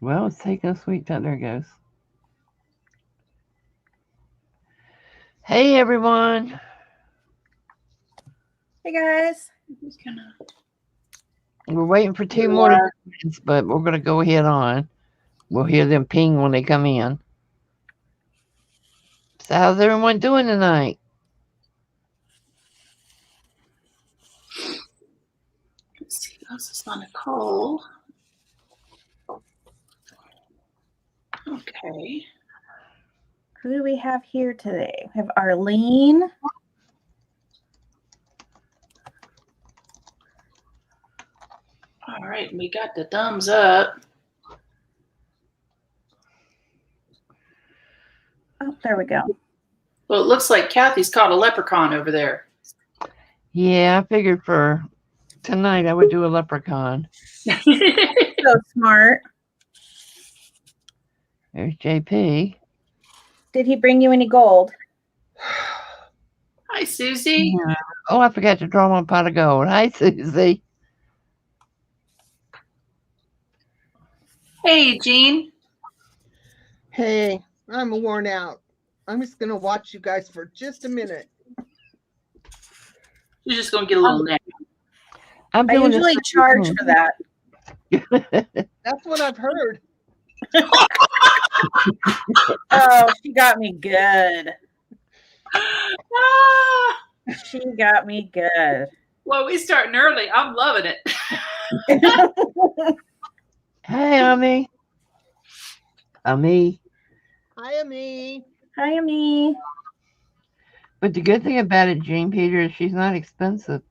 Well, it's taking a sweet time. There it goes. Hey, everyone. Hey guys. We're waiting for two more minutes, but we're going to go ahead on. We'll hear them ping when they come in. So how's everyone doing tonight? Let's see, this is on Nicole. Okay. Who do we have here today? We have Arlene. All right, we got the thumbs up. Oh, there we go. Well, it looks like Kathy's caught a leprechaun over there. Yeah, I figured for tonight I would do a leprechaun. So smart. There's JP. Did he bring you any gold? Hi, Susie. Yeah. Oh, I forgot to draw my pot of gold. Hi, Susie. Hey, Jean. Hey, I'm worn out. I'm just going to watch you guys for just a minute. You're just going to get a little nap. I usually charge for that. That's what I've heard. Oh, she got me good. She got me good. Well, we starting early. I'm loving it. Hey, Ami. Ami. Hi, Ami. Hi, Ami. But the good thing about it, Jean Peter, is she's not expensive.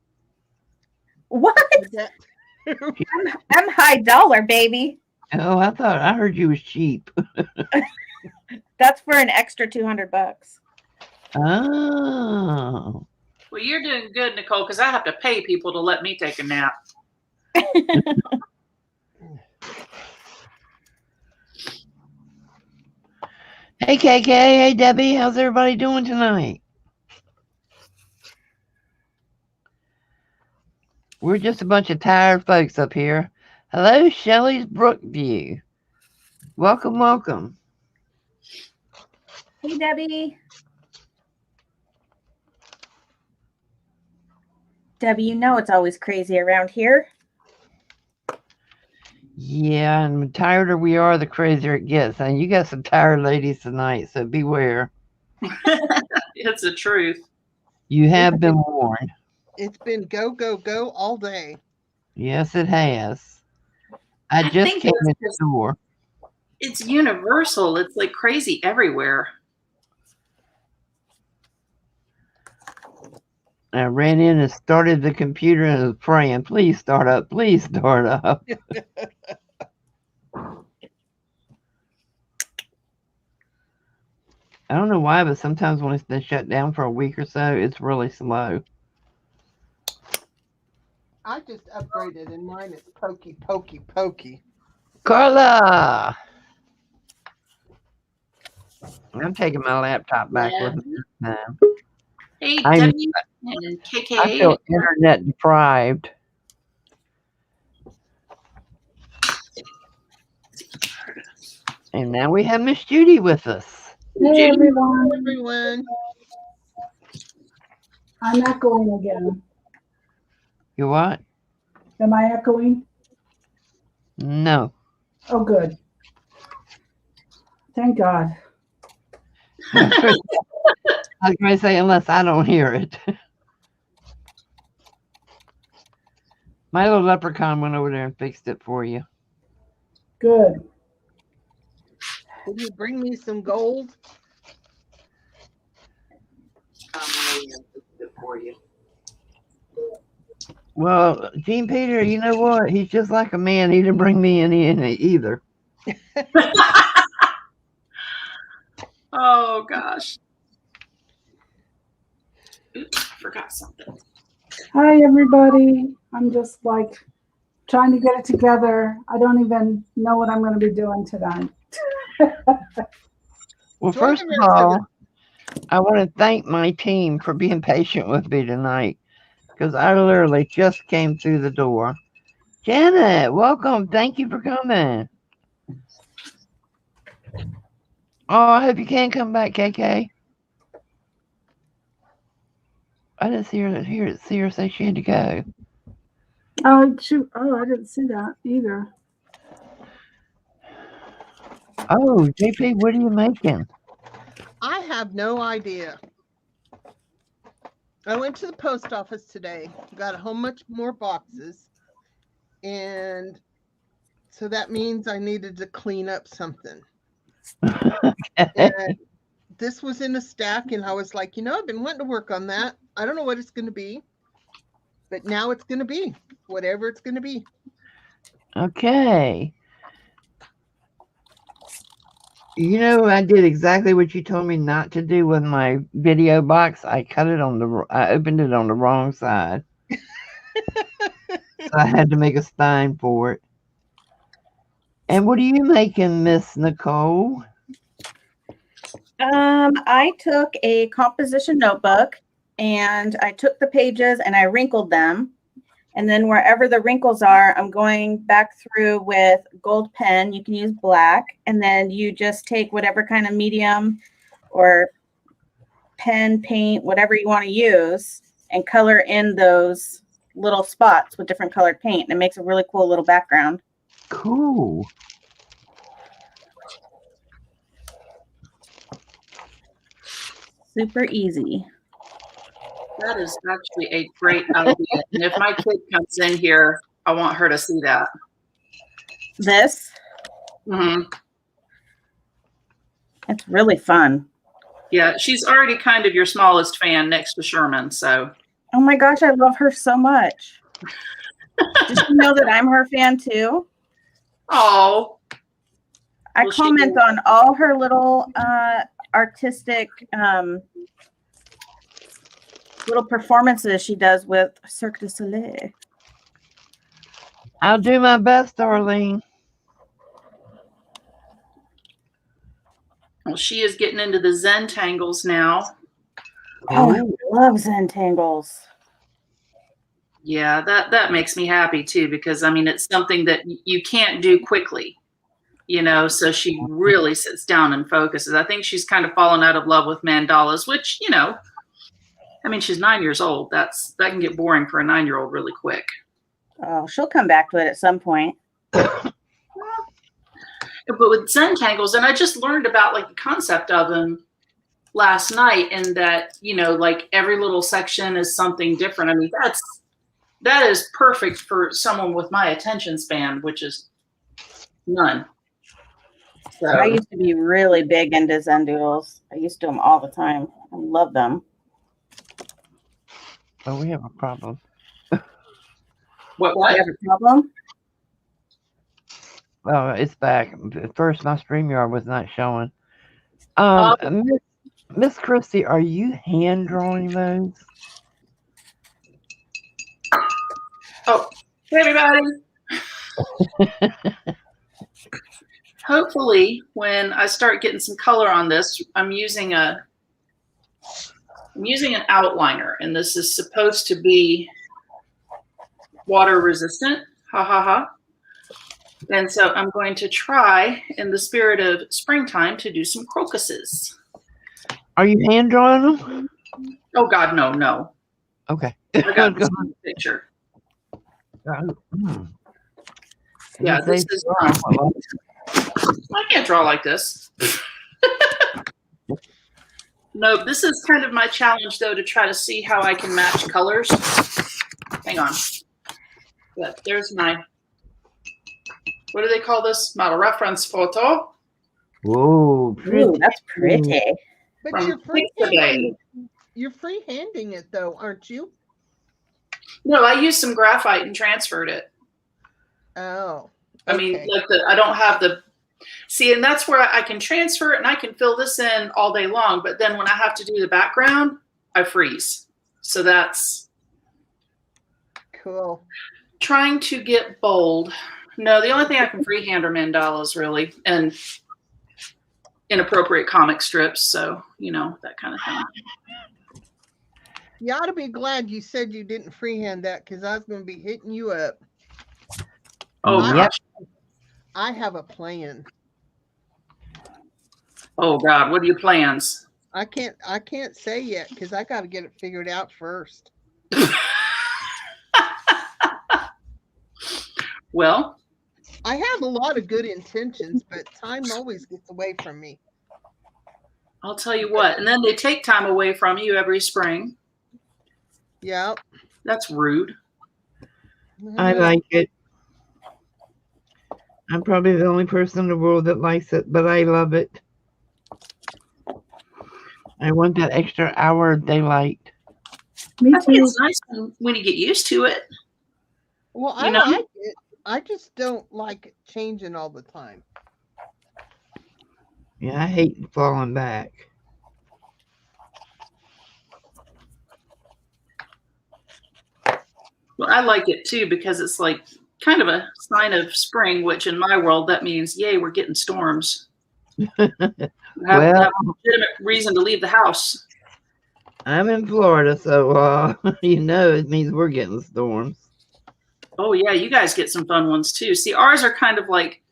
What? I'm high dollar, baby. Oh, I heard you was cheap. That's for an extra $200. Oh. Well, you're doing good, Nicole, because I have to pay people to let me take a nap. Hey, KK. Hey, Debbie. How's everybody doing tonight? We're just a bunch of tired folks up here. Hello, Shelley's Brookview. Welcome, welcome. Hey, Debbie. Debbie, you know it's always crazy around here. Yeah, and the tireder we are, the crazier it gets. And you got some tired ladies tonight, so beware. It's the truth. You have been warned. It's been go, go, go all day. Yes, it has. I just came in the door. It's universal. It's like crazy everywhere. I ran in and started the computer and was praying, please start up, please start up. I don't know why, but sometimes when it's been shut down for a week or so, it's really slow. I just upgraded and mine is pokey, pokey, pokey. Carla! I'm taking my laptop back with me this time. Hey, Debbie and KK. I feel internet deprived. And now we have Miss Judy with us. Hey, everyone. Everyone. I'm echoing again. You what? Am I echoing? No. Oh, good. Thank God. I was going to say, unless I don't hear it. My little leprechaun went over there and fixed it for you. Good. Will you bring me some gold? For you. Well, Jean Peter, you know what? He's just like a man. He didn't bring me any in it either. Oh, gosh. Oops, I forgot something. Hi, everybody. I'm just like trying to get it together. I don't even know what I'm going to be doing tonight. Well, first of all, I want to thank my team for being patient with me tonight because I literally just came through the door. Janet, welcome. Thank you for coming. Oh, I hope you can come back, KK. I didn't see her say she had to go. Oh, shoot. Oh, I didn't see that either. Oh, JP, what are you making? I have no idea. I went to the post office today, got a whole much more boxes, and so that means I needed to clean up something. And this was in a stack, and I was like, I've been wanting to work on that. I don't know what it's going to be, but now it's going to be whatever it's going to be. Okay. You know, I did exactly what you told me not to do with my video box. I opened it on the wrong side. So I had to make a sign for it. And what are you making, Miss Nicole? I took a composition notebook and I took the pages and I wrinkled them. And then wherever the wrinkles are, I'm going back through with gold pen. You can use black. And then you just take whatever kind of medium or pen, paint, whatever you want to use, and color in those little spots with different colored paint. And it makes a really cool little background. Cool. Super easy. That is actually a great idea. And if my kid comes in here, I want her to see that. This, Mm-hmm. it's really fun. Yeah, she's already kind of your smallest fan next to Sherman. So, Oh my gosh, I love her so much. Does she know that I'm her fan too? oh, I Well, she comment will. on all her little artistic little performances she does with Cirque du Soleil. I'll do my best, Arlene. well, she is getting into the Zentangles now. Oh, I Ooh. love Zentangles. Yeah, that makes me happy too, because I mean, it's something that you can't do quickly, so she really sits down and focuses. I think she's kind of fallen out of love with mandalas, which, I mean, she's 9 years old. That can get boring for a 9-year-old really quick. Oh, she'll come back to it at some point. But with Zentangles, and I just learned about like the concept of them last night, and that, like every little section is something different. I mean, that is perfect for someone with my attention span, which is none. So, I used to be really big into Zen doodles. I used to do them all the time. I love them. Oh, we have a problem. what? You have a problem? Oh, it's back. At first, my StreamYard was not showing. Miss Christie, are you hand drawing those? Oh, hey everybody. Hopefully, when I start getting some color on this, I'm using an outliner, and this is supposed to be water resistant. Ha ha ha. And so I'm going to try, in the spirit of springtime, to do some crocuses. Are you hand drawing them? Oh God, no. Okay. I got this picture. Hmm. Yeah, They this is. draw. I can't draw like this. No, this is kind of my challenge, though, to try to see how I can match colors. Hang on. But there's my, what do they call this? Model reference photo. Whoa, Ooh, that's pretty. But From you're Pixabay. freehanding it though, aren't you? No, I used some graphite and transferred it. Oh. I mean, okay. like I don't have the, see, and that's where I can transfer it and I can fill this in all day long. But then when I have to do the background, I freeze. So that's Cool. trying to get bold. No, the only thing I can freehand are mandalas, really, and inappropriate comic strips. So, that kind of thing. You ought to be glad you said you didn't freehand that, because I was going to be hitting you up. Oh, Yep. gosh. I have a plan. Oh God, what are your plans? I can't say yet because I got to get it figured out first. Well, I have a lot of good intentions, but time always gets away from me. I'll tell you what. And then they take time away from you every spring. Yeah. That's rude. I like it. I'm probably the only person in the world that likes it, but I love it. I want that extra hour of daylight. Me I think too. it's nice when you get used to it. Well, I You know? like it. I just don't like it changing all the time. Yeah, I hate falling back. Well, I like it too because it's like kind of a sign of spring, which in my world, that means, yay, we're getting storms. Have a legitimate reason to leave the house. I'm in Florida, so you know it means we're getting storms. Oh yeah, you guys get some fun ones too. See, ours are kind of like,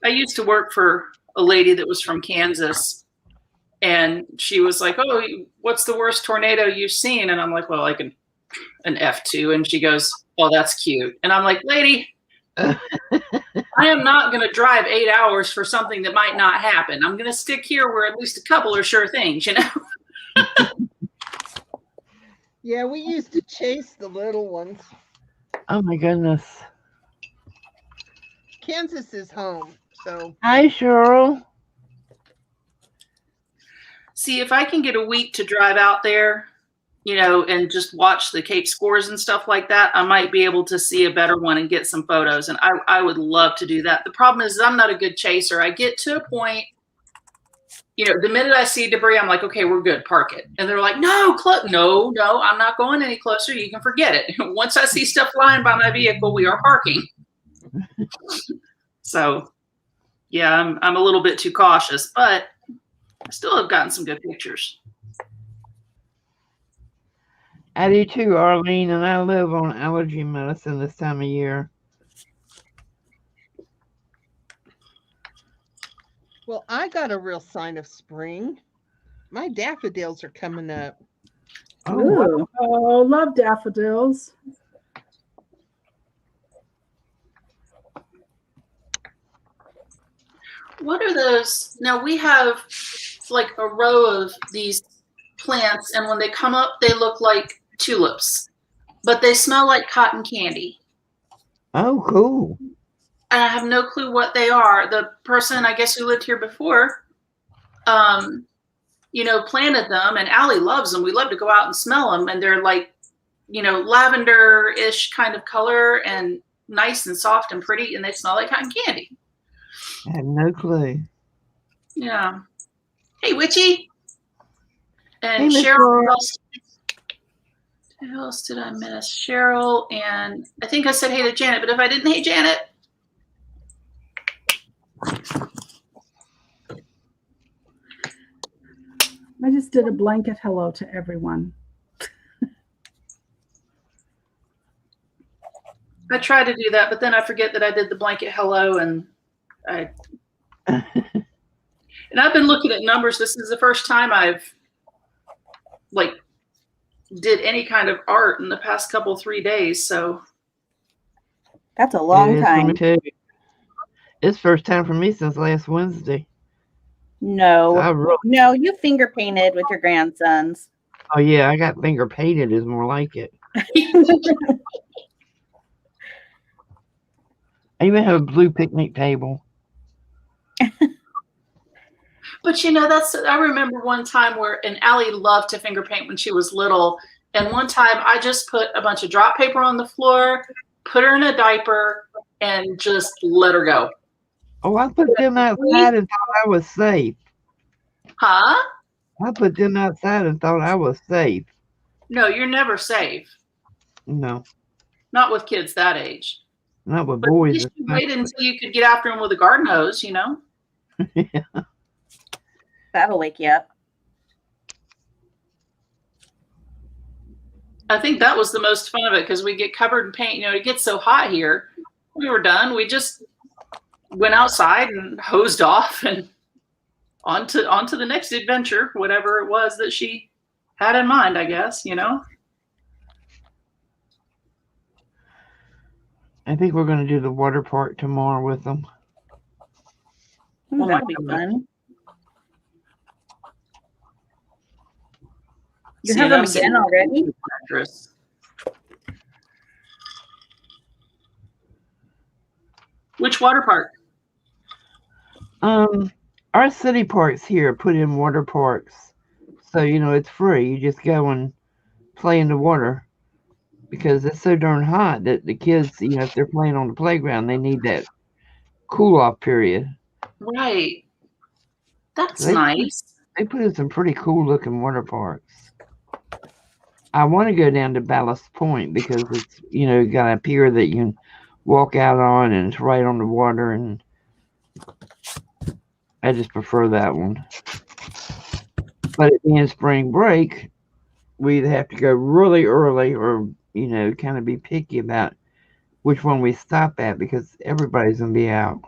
I used to work for a lady that was from Kansas, and she was like, "Oh, what's the worst tornado you've seen?" And I'm like, "Well, like an F2." And she goes, "Oh, that's cute." And I'm like, "Lady, I am not going to drive 8 hours for something that might not happen. I'm going to stick here where at least a couple are sure things, you know?" Yeah, we used to chase the little ones. Oh my goodness. Kansas is home, so. Hi, Cheryl. See, if I can get a week to drive out there, you know, and just watch the Cape scores and stuff like that, I might be able to see a better one and get some photos. And I would love to do that. The problem is I'm not a good chaser. I get to a point, you know, the minute I see debris, I'm like, okay, we're good, park it. And they're like, no, no, I'm not going any closer. You can forget it. Once I see stuff flying by my vehicle, we are parking. So, yeah, I'm a little bit too cautious, but I still have gotten some good pictures. I do too, Arlene, and I live on allergy medicine this time of year. Well, I got a real sign of spring. My daffodils are coming up. Oh, wow. Ooh. Oh, love daffodils. What are those? Now we have like a row of these plants, and when they come up, they look like tulips, but they smell like cotton candy. Oh, cool. And I have no clue what they are. The person, I guess, who lived here before, you know, planted them, and Allie loves them. We love to go out and smell them, and they're like, you know, lavender-ish kind of color and nice and soft and pretty, and they smell like cotton candy. I have no clue. Yeah. Hey, Witchy. And Hey, Miss Cheryl. Laura. Who else did I miss? Cheryl, and I think I said hey to Janet, but if I didn't, hey, Janet. I just did a blanket hello to everyone. I try to do that, but then I forget that I did the blanket hello, and and I've been looking at numbers. This is the first time I've like did any kind of art in the past 3 days. So That's a long It is for me time. too. It's first time for me since last Wednesday. No, I really, no, you finger painted with your grandsons. oh yeah, I got finger painted is more like it. I even have a blue picnic table. But you know, I remember one time where, and Allie loved to finger paint when she was little. And one time I just put a bunch of drop paper on the floor, put her in a diaper, and just let her go. Oh, I put them outside and thought I was safe. Huh? I put them outside and thought I was safe. No, you're never safe. No, Not with kids that age. not with But at boys. least you waited until you could get after them with a garden hose, you know? That'll wake you up. I think that was the most fun of it because we get covered in paint. You know, it gets so hot here. We were done. We just went outside and hosed off and onto the next adventure, whatever it was that she had in mind, I guess, you know. I think we're going to do the water park tomorrow with them. Oh, that'd be fun. You See, have them I'm sitting- again already? Actress. Which water park? Our city parks here put in water parks, so it's free. You just go and play in the water because it's so darn hot that the kids, if they're playing on the playground, they need that cool off period. Right. That's They- nice. They put in some pretty cool looking water parks. I want to go down to Ballast Point because it's got a pier that you can walk out on and it's right on the water, and I just prefer that one. But at the end of spring break, we'd have to go really early or kind of be picky about which one we stop at because everybody's gonna be out.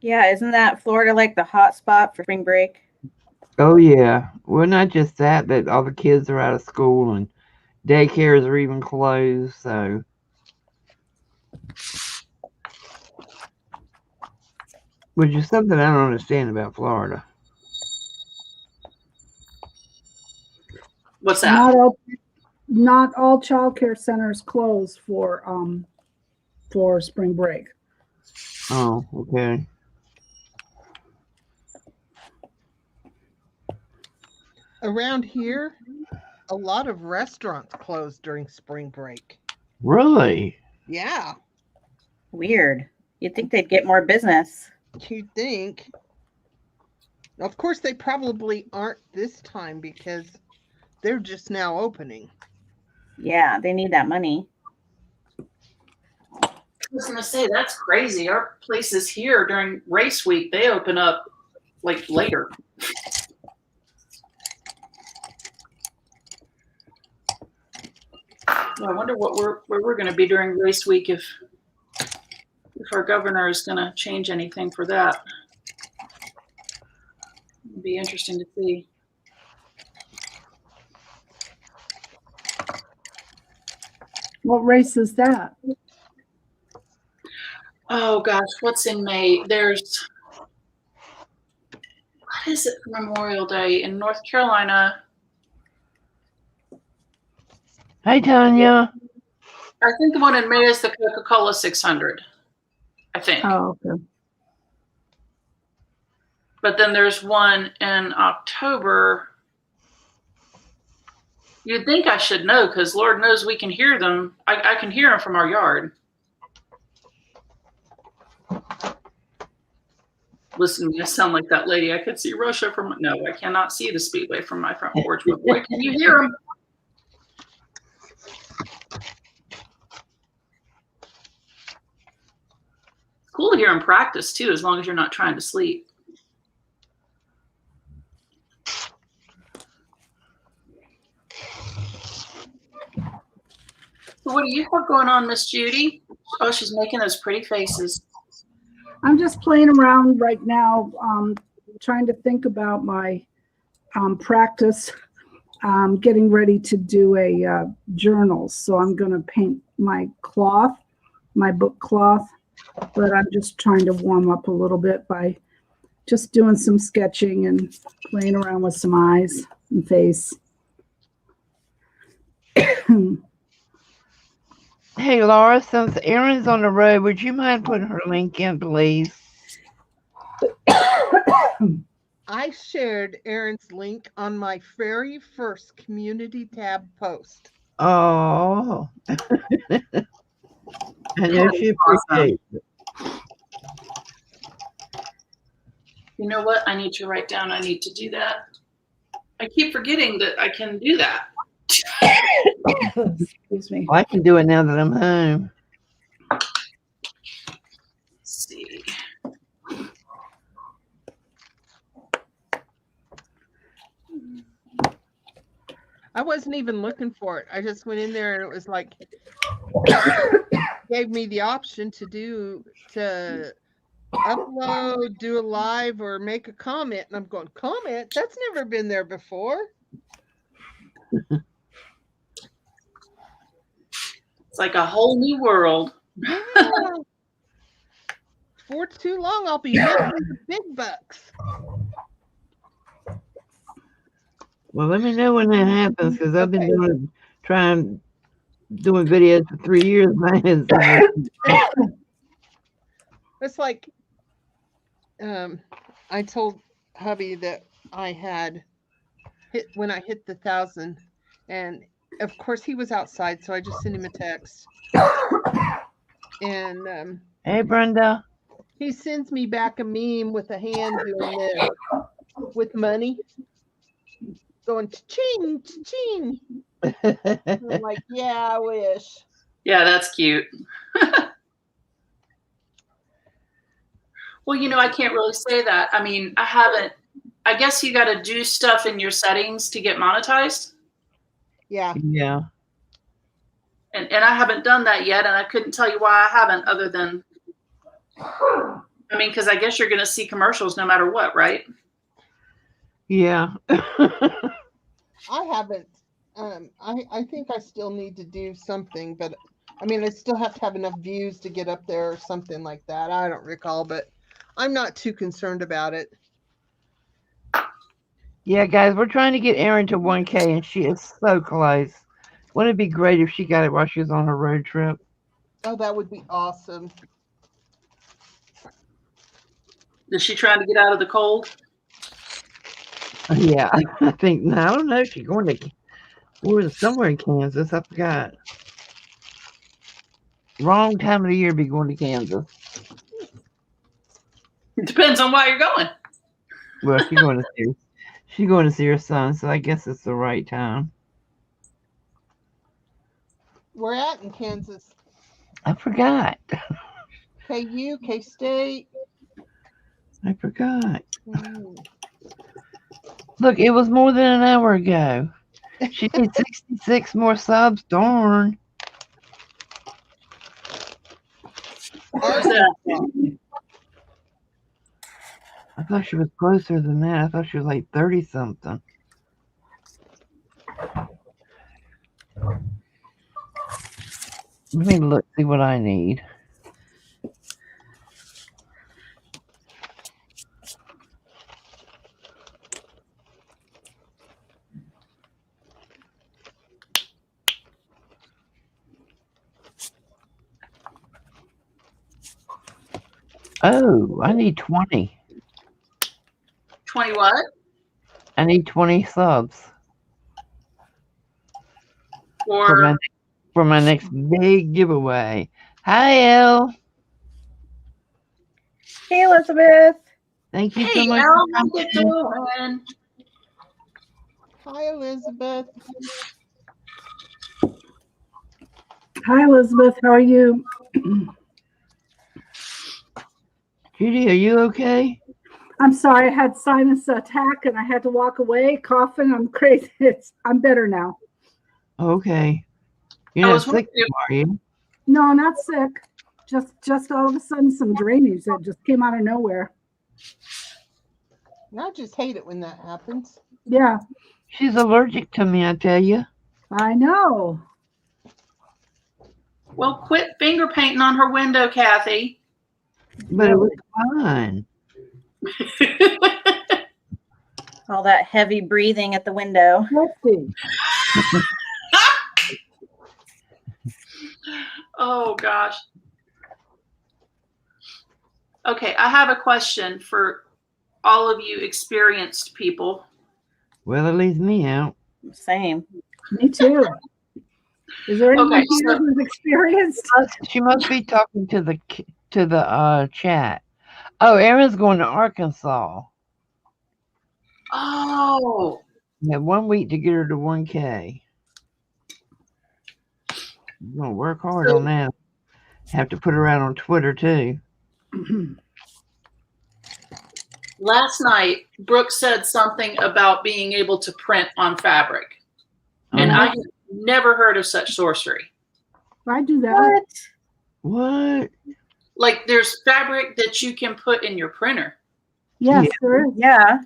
Yeah, isn't that Florida like the hot spot for spring break? Oh yeah. Well, not just that, but all the kids are out of school and daycares are even closed, so which is something I don't understand about Florida. What's that? Not all childcare centers close for spring break. Oh, okay. Around here, a lot of restaurants close during spring break. Really? Yeah, Weird. You'd think they'd get more business. you think. Of course, they probably aren't this time because they're just now opening. Yeah, they need that money. I was gonna say that's crazy. Our places here during race week, they open up like later. Well, I wonder where we're going to be during race week if our governor is going to change anything for that. It'd be interesting to see. What race is that? Oh gosh, what's in May? There's what is it for Memorial Day in North Carolina? Hey, Tanya. I think the one in May is the Coca-Cola 600. I think. Oh, okay. But then there's one in October. You'd think I should know because Lord knows we can hear them. I can hear them from our yard. Listen to me, I sound like that lady. I could see Russia from. No, I cannot see the Speedway from my front porch. But boy, can you hear them? It's cool to hear them practice too, as long as you're not trying to sleep. So what do you have going on, Miss Judy? Oh, she's making those pretty faces. I'm just playing around right now, trying to think about my practice, getting ready to do a journal. So I'm going to paint my cloth, my book cloth, but I'm just trying to warm up a little bit by just doing some sketching and playing around with some eyes and face. Hey, Laura, since Erin's on the road, would you mind putting her link in, please? I shared Erin's link on my very first community tab post. Oh. I know she appreciates it. You know what? I need to write down. I need to do that. I keep forgetting that I can do that. Excuse me. Well, I can do it now that I'm home. Let's see. I wasn't even looking for it. I just went in there and it was like gave me the option to upload, do a live, or make a comment, and I'm going, comment? That's never been there before. It's like a whole new world. Yeah. For too long, I'll be missing the big bucks. Well, let me know when that happens, because I've been Okay. doing videos for 3 years, man. It's like, I told hubby that I had when I hit the 1,000, and of course he was outside, so I just sent him a text. And Hey, Brenda. he sends me back a meme with a hand doing this with money, going cha-ching, cha-ching. I'm like, yeah, I wish. Yeah, that's cute. Well, I can't really say that. I mean, I guess you got to do stuff in your settings to get monetized. Yeah. Yeah. And I haven't done that yet. And I couldn't tell you why I haven't, other than, because I guess you're going to see commercials no matter what, right? Yeah. I haven't. I think I still need to do something, but I still have to have enough views to get up there or something like that. I don't recall, but I'm not too concerned about it. Yeah, guys, we're trying to get Erin to 1K, and she is so close. Wouldn't it be great if she got it while she was on her road trip? Oh, that would be awesome. Is she trying to get out of the cold? Yeah, I think. No, I don't know. She's going to. We're somewhere in Kansas. I forgot. Wrong time of the year to be going to Kansas. It depends on why you're going. Well, she's going to see her son, so I guess it's the right time. We're at in Kansas. I forgot. KU, K-State. I forgot. Look, it was more than an hour ago. She needs 66 more subs. Darn. I thought she was closer than that. I thought she was like 30 something. Let me look, see what I need. Oh, I need 20. 20 what? I need 20 subs Or for my next big giveaway. Hi, Elle. Hey, Elizabeth. Thank you so hey, much. Al, how you doing? Hi, Elizabeth. Hi, Elizabeth. How are you? Judy, are you okay? I'm sorry. I had sinus attack and I had to walk away coughing. I'm crazy. I'm better now. Okay. You're I not was sick, wondering are you? No, not sick. Just all of a sudden some drainage that just came out of nowhere. I just hate it when that happens. Yeah, She's allergic to me, I tell you. I know. Well, quit finger painting on her window, Kathy. But it was fine. All that heavy breathing at the window. Let's see. Oh, gosh. Okay, I have a question for all of you experienced people. Well, it leaves me out. Same. Me too. Is there anyone Okay, here who's experienced? She must be talking to the chat. Oh, Erin's going to Arkansas. Oh, We have 1 week to get her to 1K. I'm gonna work hard on that. Have to put her out on Twitter too. last night, Brooke said something about being able to print on fabric. And I had never heard of such sorcery. I do that. What? What? Like there's fabric that you can put in your printer. Yes, Yeah. there is. Yeah.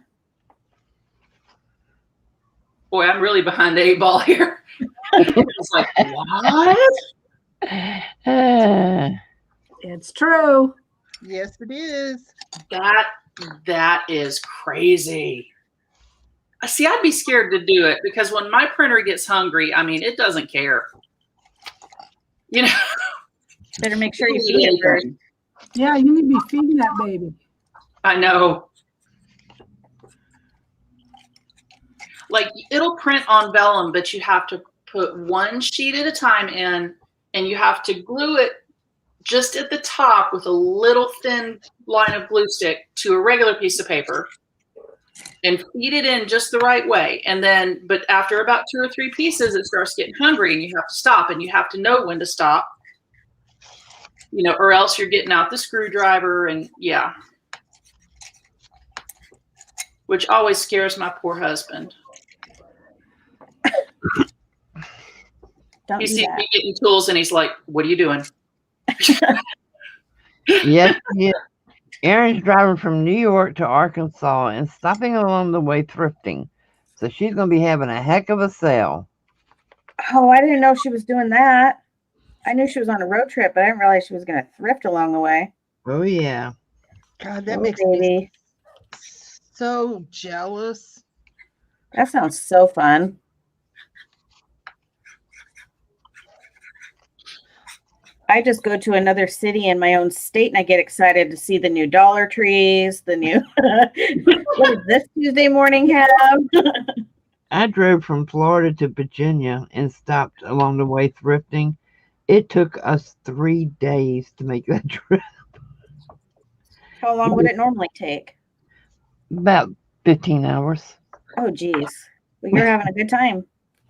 Boy, I'm really behind the 8 ball here. It's like, what? It's true. Yes, it is. That is crazy. See, I'd be scared to do it because when my printer gets hungry, I mean, it doesn't care. You know, Better make sure you feed it first. Yeah, you need to be feeding that baby. I know. Like it'll print on vellum, but you have to put one sheet at a time in, and you have to glue it just at the top with a little thin line of glue stick to a regular piece of paper and feed it in just the right way. And then, but after about 2 or 3 pieces, it starts getting hungry and you have to stop, and you have to know when to stop, you know, or else you're getting out the screwdriver. And yeah, which always scares my poor husband. Don't He do sees that. me getting tools and he's like, what are you doing? Yes, yeah. Erin's driving from New York to Arkansas and stopping along the way thrifting. So she's going to be having a heck of a sale. Oh, I didn't know she was doing that. I knew she was on a road trip, but I didn't realize she was going to thrift along the way. Oh, yeah. God, that Oh, makes me baby. so jealous. That sounds so fun. I just go to another city in my own state and I get excited to see the new Dollar Trees, the new what does this Tuesday morning have? I drove from Florida to Virginia and stopped along the way thrifting. It took us 3 days to make that trip. How long would it normally take? About 15 hours. Oh, geez. Well, you're having a good time.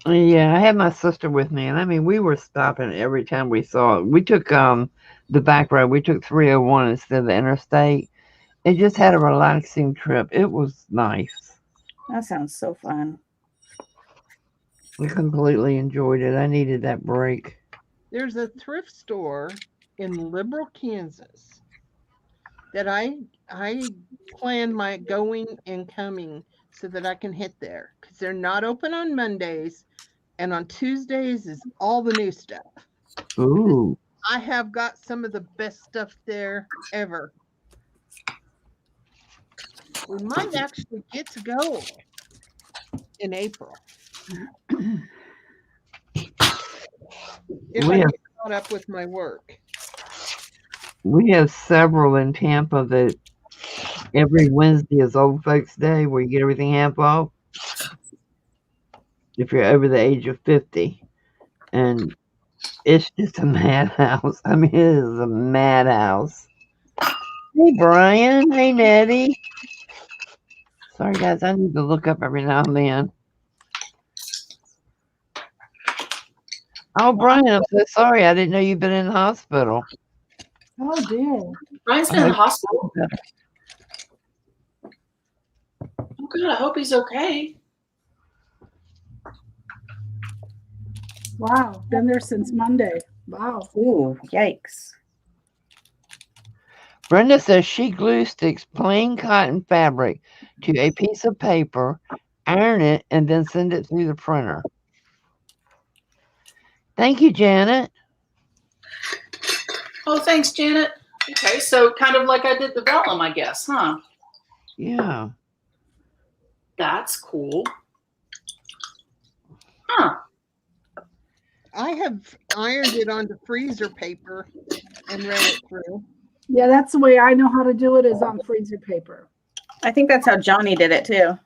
Yeah, I had my sister with me, and I mean, we were stopping every time we saw it. We took the back road. We took 301 instead of the interstate. It just had a relaxing trip. It was nice. That sounds so fun. We completely enjoyed it. I needed that break. There's a thrift store in Liberal, Kansas that I plan my going and coming so that I can hit there because they're not open on Mondays, and on Tuesdays is all the new stuff. Ooh. I have got some of the best stuff there ever. We might actually get to go in April. If I get caught up with my work. We have several in Tampa that every Wednesday is Old Folks Day where you get everything half off if you're over the age of 50. And it's just a madhouse. I mean, it is a madhouse. Hey, Brian. Hey, Nettie. Sorry, guys. I need to look up every now and then. Oh, Brian, I'm so sorry. I didn't know you've been in the hospital. Oh dear. Brian's been in the hospital. Oh, good. I hope he's okay. Wow. Been there since Monday. Wow. Ooh, yikes. Brenda says she glue sticks plain cotton fabric to a piece of paper, iron it, and then send it through the printer. Thank you, Janet. Oh, thanks, Janet. Okay, so kind of like I did the vellum, I guess, huh? Yeah. That's cool. Huh. I have ironed it onto freezer paper and ran it through. Yeah, that's the way I know how to do it is on freezer paper. I think that's how Johnny did it too.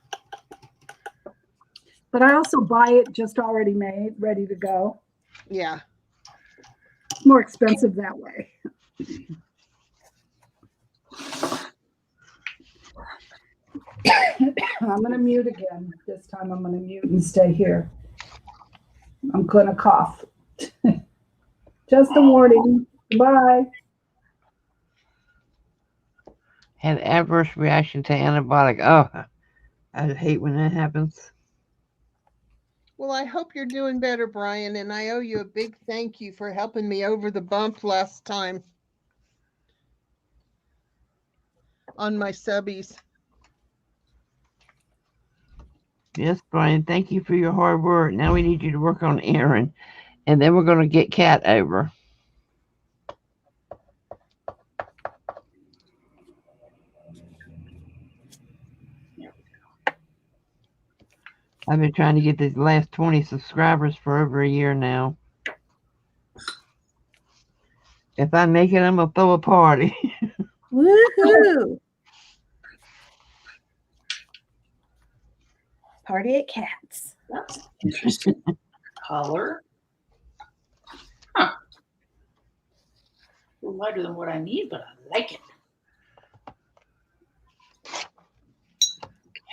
But I also buy it just already made, ready to go. Yeah. It's more expensive that way. I'm going to mute again. This time I'm going to mute and stay here. I'm going to cough. Just a warning. Bye. Had adverse reaction to antibiotic. Oh, I hate when that happens. Well, I hope you're doing better, Brian, and I owe you a big thank you for helping me over the bump last time on my subbies. Yes, Brian, thank you for your hard work. Now we need you to work on Aaron, and then we're going to get Kat over. I've been trying to get these last 20 subscribers for over a year now. If I make it, I'm going to throw a party. Woohoo! Party at Kat's. That's interesting color. Huh. A little lighter than what I need, but I like it.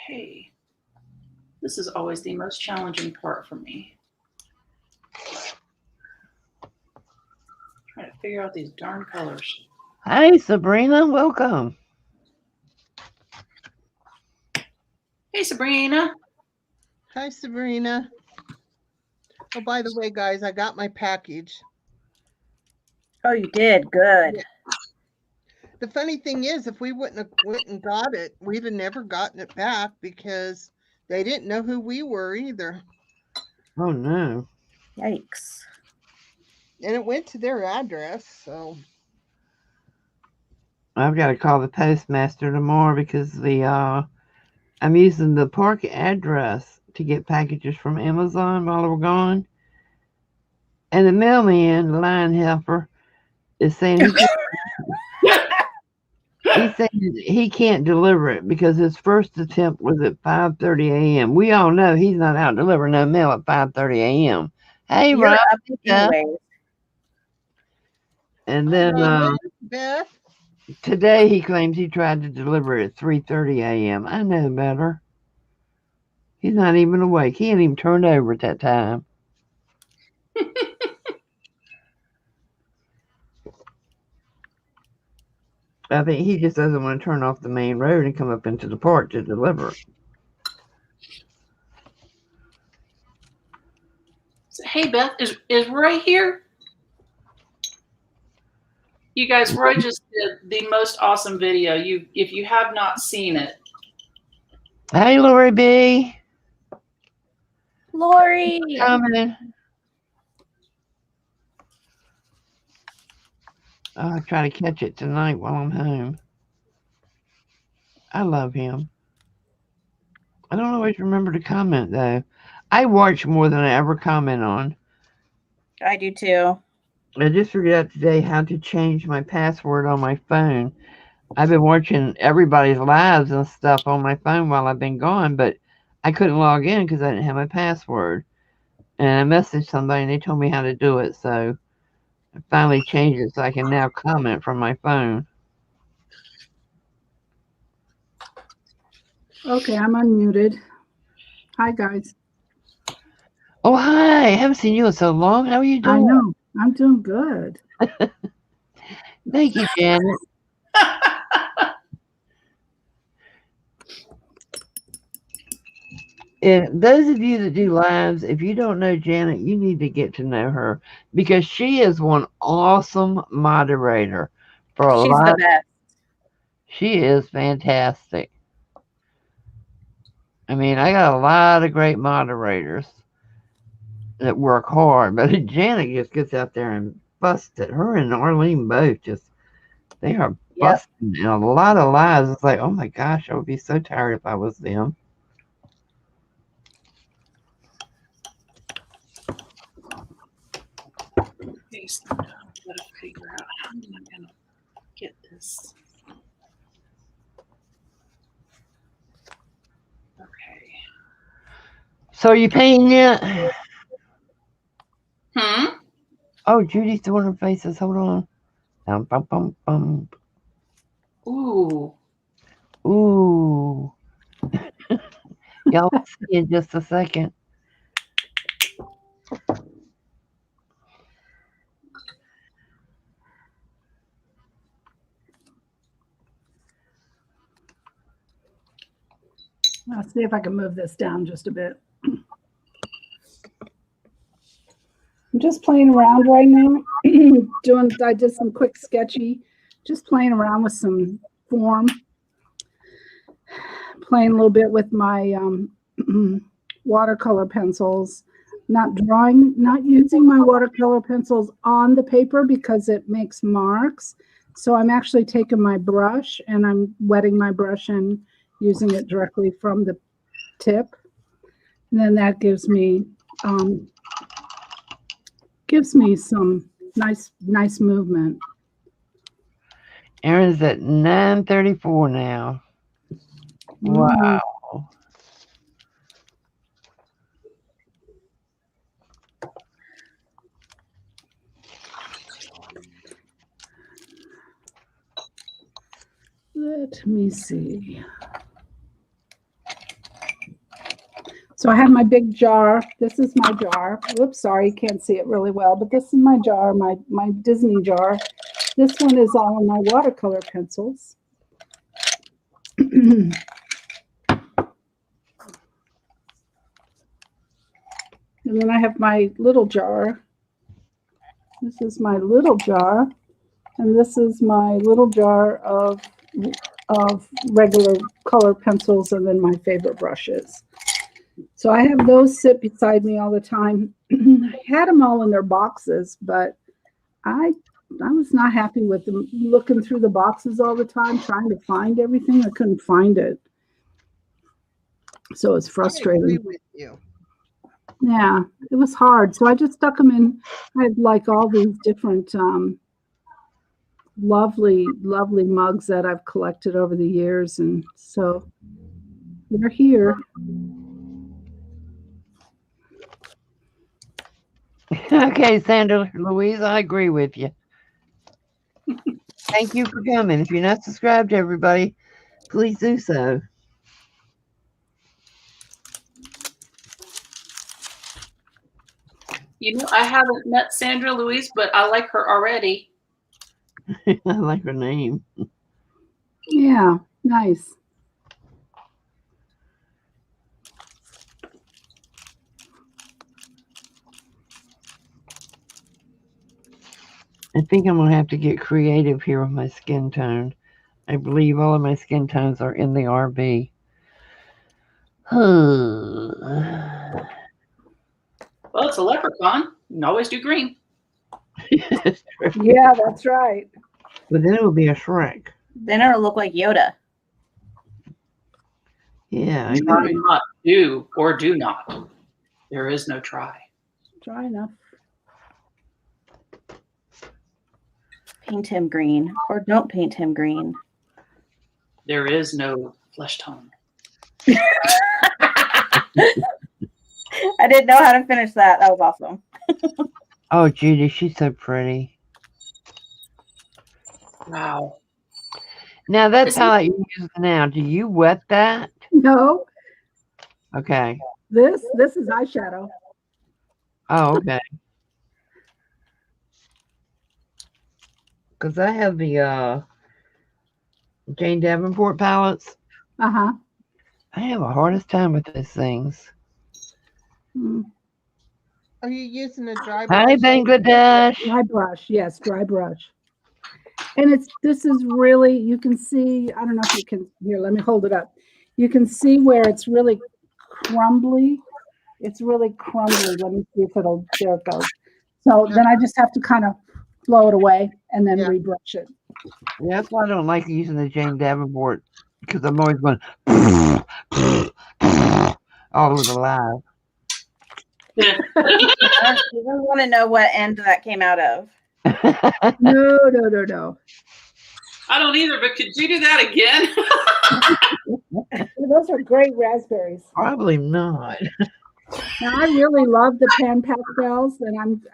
Okay. This is always the most challenging part for me. Trying to figure out these darn colors. Hi, Sabrina. Welcome. Hey, Sabrina. Hi, Sabrina. Oh, by the way, guys, I got my package. Oh, you did. Good. The funny thing is, if we wouldn't have went and got it, we'd have never gotten it back because they didn't know who we were either. Oh, no. Yikes. And it went to their address, so. I've got to call the postmaster tomorrow because I'm using the park address to get packages from Amazon while we're gone. And the mailman, the line helper, is saying he's saying he can't deliver it because his first attempt was at 5:30 a.m. We all know he's not out delivering no mail at 5:30 a.m. Hey, You're Rob. up anyways. And then Beth. today he claims he tried to deliver it at 3:30 a.m. I know better. He's not even awake. He ain't even turned over at that time. I think he just doesn't want to turn off the main road and come up into the park to deliver. Hey, Beth, is Roy here? You guys, Roy just did the most awesome video. If you have not seen it. Hey, Lori B. Lori. Coming. I'll try to catch it tonight while I'm home. I love him. I don't always remember to comment, though. I watch more than I ever comment on. I do too. I just figured out today how to change my password on my phone. I've been watching everybody's lives and stuff on my phone while I've been gone, but I couldn't log in because I didn't have my password. And I messaged somebody and they told me how to do it, so I finally changed it so I can now comment from my phone. Okay, I'm unmuted. Hi, guys. Oh, hi. I haven't seen you in so long. How are you doing? I know. I'm doing good. Thank you, Janet. And those of you that do lives, if you don't know Janet, you need to get to know her because she is one awesome moderator for a She's lot. the best. She is fantastic. I mean, I got a lot of great moderators that work hard, but Janet just gets out there and busts it. Her and Arlene both they are busting in a lot of lives. It's like, oh my gosh, I would be so tired if I was them. I've got to figure out how am I going to get this. Okay. So are you paying yet? Oh, Judy's doing her faces. Hold on. Bum, bum, bum. Ooh. Ooh. Y'all see in just a second. I'll see if I can move this down just a bit. just playing around right now. I did some quick sketchy, just playing around with some form, playing a little bit with my watercolor pencils, not using my watercolor pencils on the paper because it makes marks. So I'm actually taking my brush and I'm wetting my brush and using it directly from the tip. And then that gives me some nice movement. Erin's at 9:34 now. Wow. Let me see. So I have my big jar. This is my jar. Whoops, sorry, you can't see it really well, but this is my jar, my Disney jar. This one is all of my watercolor pencils. And then I have my little jar. This is my little jar. And this is my little jar of regular color pencils and then my favorite brushes. So I have those sit beside me all the time. I had them all in their boxes, but I was not happy with them looking through the boxes all the time, trying to find everything. I couldn't find it. So it's frustrating. I agree with you. Yeah, it was hard. So I just stuck them in. I had like all these different lovely mugs that I've collected over the years. And so they're here. Okay, Sandra Louise, I agree with you. Thank you for coming. If you're not subscribed to everybody, please do so. You know, I haven't met Sandra Louise, but I like her already. I like her name. Yeah, nice. I think I'm going to have to get creative here with my skin tone. I believe all of my skin tones are in the RB. Well, it's a leprechaun. You can always do green. Yeah, that's right. But then it will be a Shrek. Then it'll look like Yoda. Yeah. I Try agree. not, do or do not. There is no try. Try enough. Paint him green or don't paint him green. There is no flesh tone. I didn't know how to finish that. That was awesome. Oh, Judy, she's so pretty. Wow. Now, that palette you use now, do you wet that? No, Okay. this is eyeshadow. Oh, okay. Because I have the Jane Davenport palettes. Uh-huh. I have a hardest time with those things. Mm. Are you using a dry Hi, brush? Bangladesh. Dry brush, yes, dry brush. And this is really, you can see, I don't know if you can, here, let me hold it up. You can see where it's really crumbly. It's really crumbly. Let me see if there it goes. So then I just have to kind of blow it away and then Yeah. rebrush it. Yeah, that's why I don't like using the Jane Davenport, because I'm always going all over the live. I don't even want to know what end that came out of. No. I don't either, but could you do that again? Those are great raspberries. Probably not. Now, I really love the pan pastels,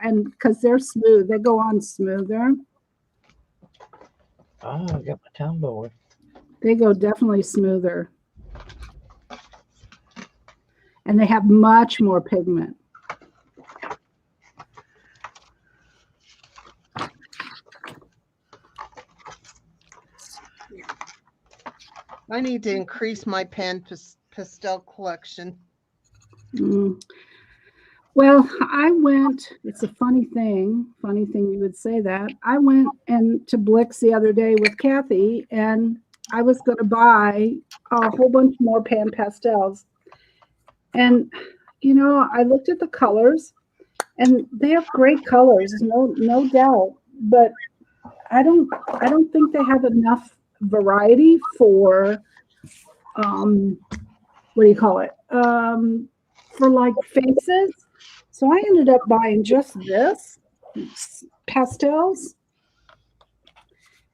and because they're smooth, they go on smoother. Oh, I got my tumbler. They go definitely smoother, and they have much more pigment. I need to increase my pan pastel collection. Mm. Well, it's a funny thing you would say that. I went to Blix the other day with Kathy, and I was going to buy a whole bunch more pan pastels. And, I looked at the colors, and they have great colors, no doubt. But I don't think they have enough variety for, what do you call it? For like faces. So I ended up buying just this pastels.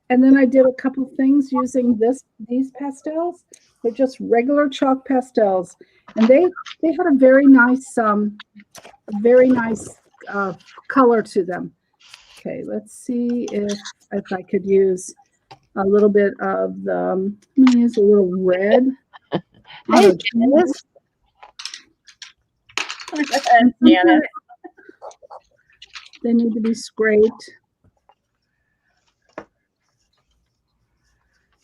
And then I did a couple things using these pastels. They're just regular chalk pastels. And they had a very nice color to them. Okay, let's see if I could use a little bit of the, I'm gonna use a little red. Hey, Janice. Janet. They need to be scraped.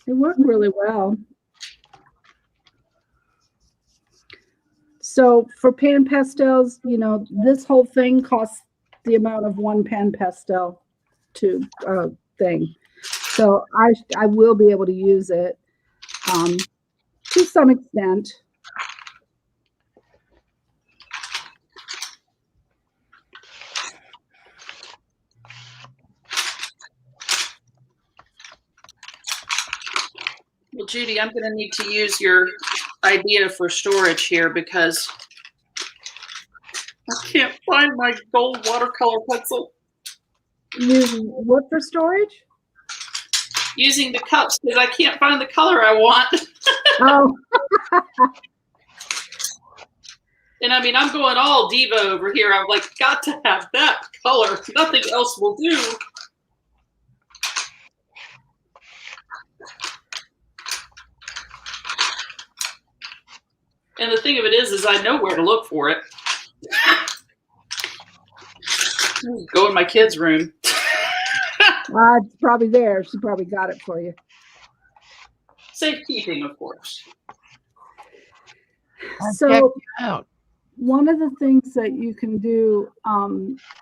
They work really well. So for pan pastels, this whole thing costs the amount of one pan pastel tube thing. So I will be able to use it to some extent. Well, Judy, I'm going to need to use your idea for storage here because I can't find my gold watercolor pencil. Use what for storage? Using the cups because I can't find the color I want. Oh. And I mean, I'm going all diva over here. I'm like, got to have that color. Nothing else will do. And the thing of it is I know where to look for it. Go in my kid's room. It's probably there. She probably got it for you. Safekeeping, of course. So out. one of the things that you can do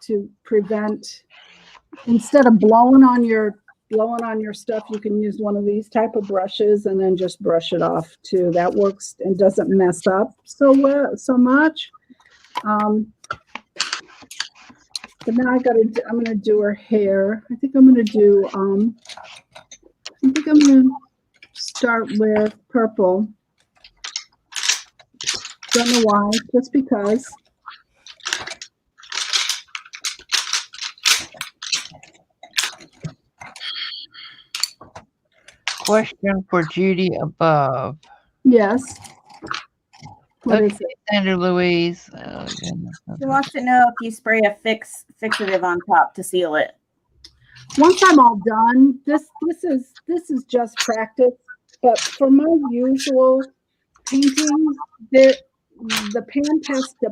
to prevent, instead of blowing on your stuff, you can use one of these type of brushes and then just brush it off too. That works and doesn't mess up so much. But now I'm gonna do her hair. I think I'm gonna start with purple. Don't know why, just because. Question for Judy above. Yes. What is Okay, Sandra Louise. Oh, goodness. She wants to know if you spray a fixative on top to seal it. Once I'm all done, this is just practice. But for my usual paintings, the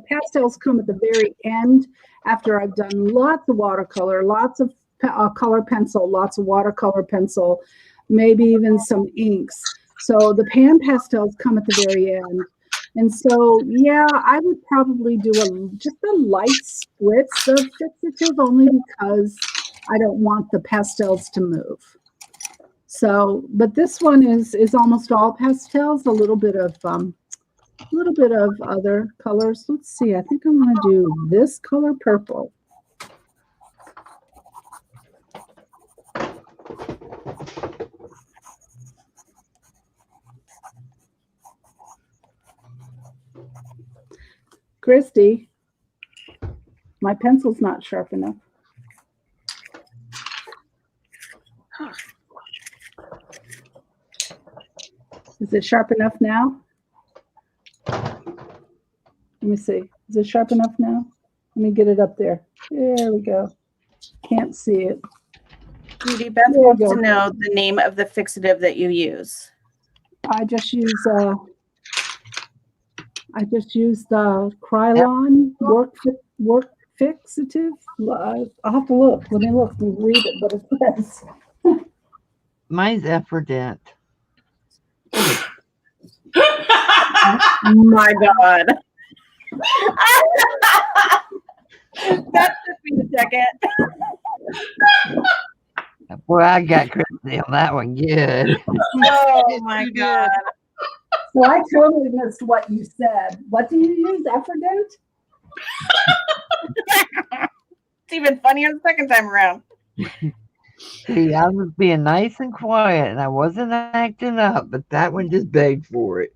pastels come at the very end after I've done lots of watercolor, lots of color pencil, lots of watercolor pencil, maybe even some inks. So the pan pastels come at the very end. And so, yeah, I would probably do just a light spritz of fixative only because I don't want the pastels to move. So, but this one is almost all pastels, a little bit of other colors. Let's see. I think I'm going to do this color purple. Christy, my pencil's not sharp enough. Is it sharp enough now? Let me see. Is it sharp enough now? Let me get it up there. There we go. Can't see it. Judy, Beth wants to know the name of the fixative that you use. I just use the Krylon work fixative. I'll have to look. Let me look and read it, but it says. Mine's Effordent. My God. That took me a second. Boy, I got Christy on that one good. Oh my You did. God. So I totally missed what you said. What do you use? Aphrodite? It's even funnier the second time around. See, I was being nice and quiet and I wasn't acting up, but that one just begged for it.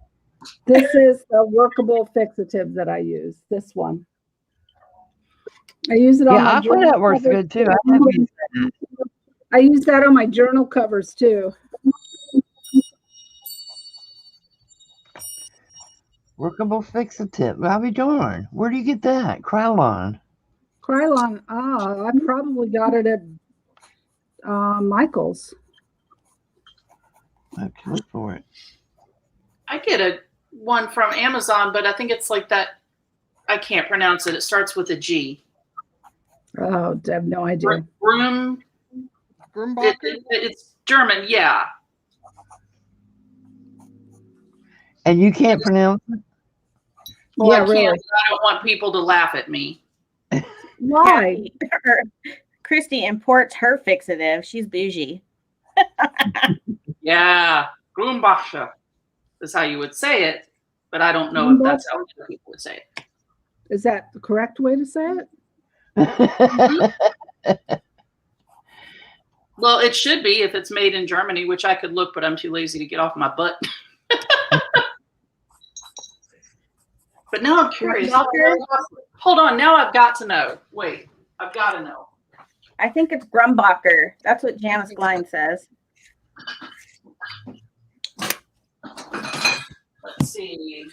This is the workable fixative that I use. This one. I use it on Yeah, my I think journal that works covers. good too. I have used I use that on my journal covers too. workable fixative. I'll be darned. Where do you get that? Krylon. Krylon. I probably got it at Michael's. I can look for it. I get one from Amazon, but I think it's like that. I can't pronounce it. It starts with a G. Oh, I have no idea. Broom. Grumbacher? It's German, yeah. And you can't pronounce it? Well, Yeah, I can't. really. I don't want people to laugh at me. Why? Christy imports her fixative. She's bougie. Yeah, Grumbacher is how you would say it, but I don't know if that's how other people would say it. Is that the correct way to say it? Well, it should be if it's made in Germany, which I could look, but I'm too lazy to get off my butt. But now I'm curious. Hold on, now I've got to know. Wait, I've got to know. I think it's Grumbacher. That's what Janice Klein says. Let's see.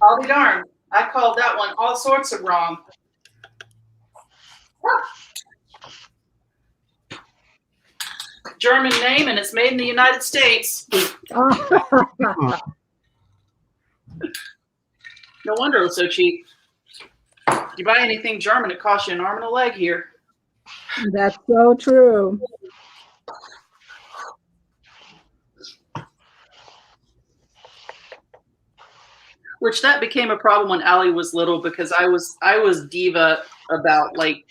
I'll be darned. I called that one all sorts of wrong. German name, and it's made in the United States. No wonder it's so cheap. You buy anything German, it costs you an arm and a leg here. That's so true. Which that became a problem when Allie was little because I was diva about like,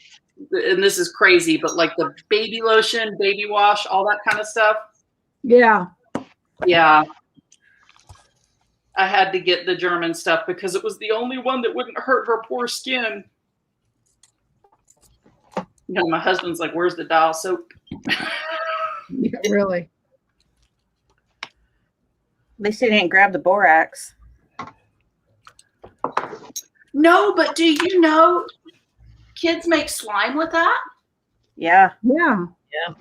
and this is crazy, but like the baby lotion, baby wash, all that kind of stuff. Yeah. Yeah. I had to get the German stuff because it was the only one that wouldn't hurt her poor skin. You know, my husband's like, "Where's the dial soap?" Yeah, really. At least they didn't grab the borax. No, but do you know kids make slime with that? Yeah. Yeah. Yeah.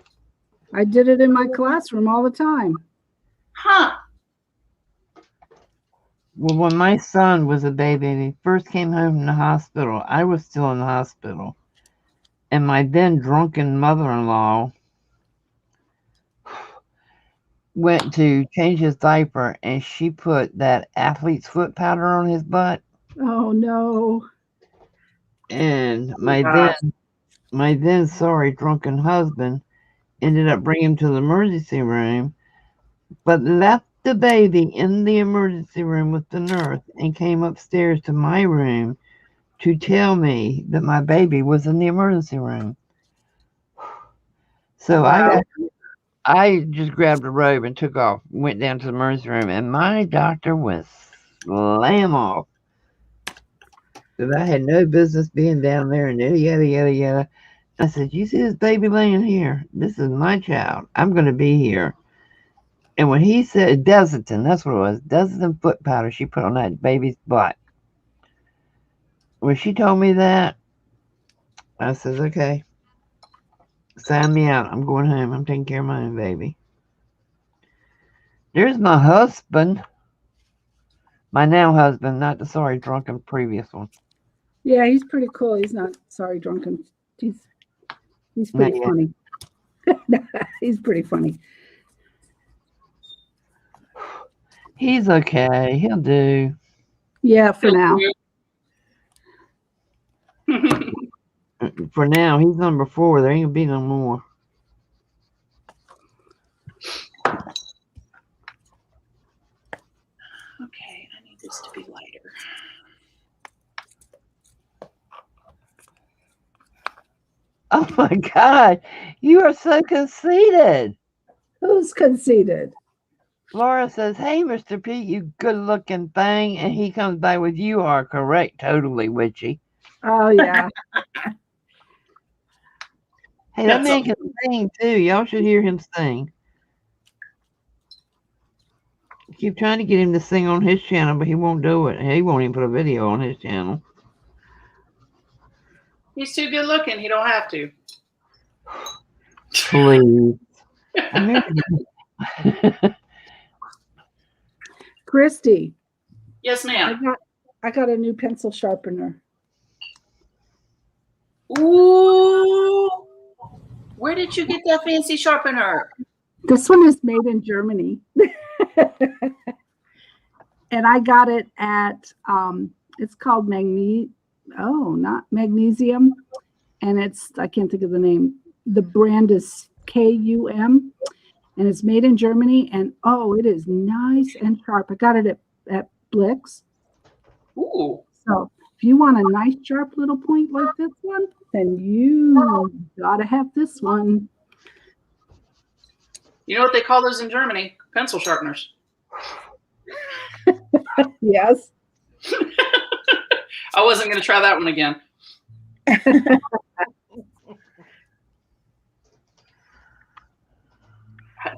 I did it in my classroom all the time. Huh. Well, when my son was a baby and he first came home from the hospital, I was still in the hospital. And my then drunken mother-in-law went to change his diaper and she put that athlete's foot powder on his butt. Oh no. And God. my then sorry drunken husband ended up bringing him to the emergency room, but left the baby in the emergency room with the nurse and came upstairs to my room to tell me that my baby was in the emergency room. So Wow. I just grabbed a robe and took off, went down to the emergency room, and my doctor was slam off. That I had no business being down there and yada, yada, yada. I said, "You see this baby laying here? This is my child. I'm going to be here." And when he said Desitin, that's what it was, Desitin foot powder she put on that baby's butt. When she told me that, I said, "Okay, sign me out. I'm going home. I'm taking care of my own baby." There's my husband. My now husband, not the sorry drunken previous one. Yeah, he's pretty cool. He's not sorry drunken. He's pretty Yeah. funny. He's pretty funny. He's okay. He'll do. Yeah, for now. For now, he's number 4. There ain't gonna be no more. Oh my God. You are so conceited. Who's conceited? Laura says, hey, Mr. Pete, you good looking thing. And he comes back with, you are correct. Totally, witchy. Oh, yeah. Hey, that That's man can sing too. Y'all should hear him sing. Keep trying to get him to sing on his channel, but he won't do it. He won't even put a video on his channel. He's too good looking. He don't have to. Please. Christy, Yes, ma'am. I got a new pencil sharpener. Ooh. Where did you get that fancy sharpener? This one is made in Germany. And I got it at, it's called not Magnesium. And I can't think of the name. The brand is KUM. And it's made in Germany. And it is nice and sharp. I got it at Blix. Ooh. So if you want a nice sharp little point like this one, then you gotta have this one. You know what they call those in Germany? Pencil sharpeners. Yes. I wasn't going to try that one again.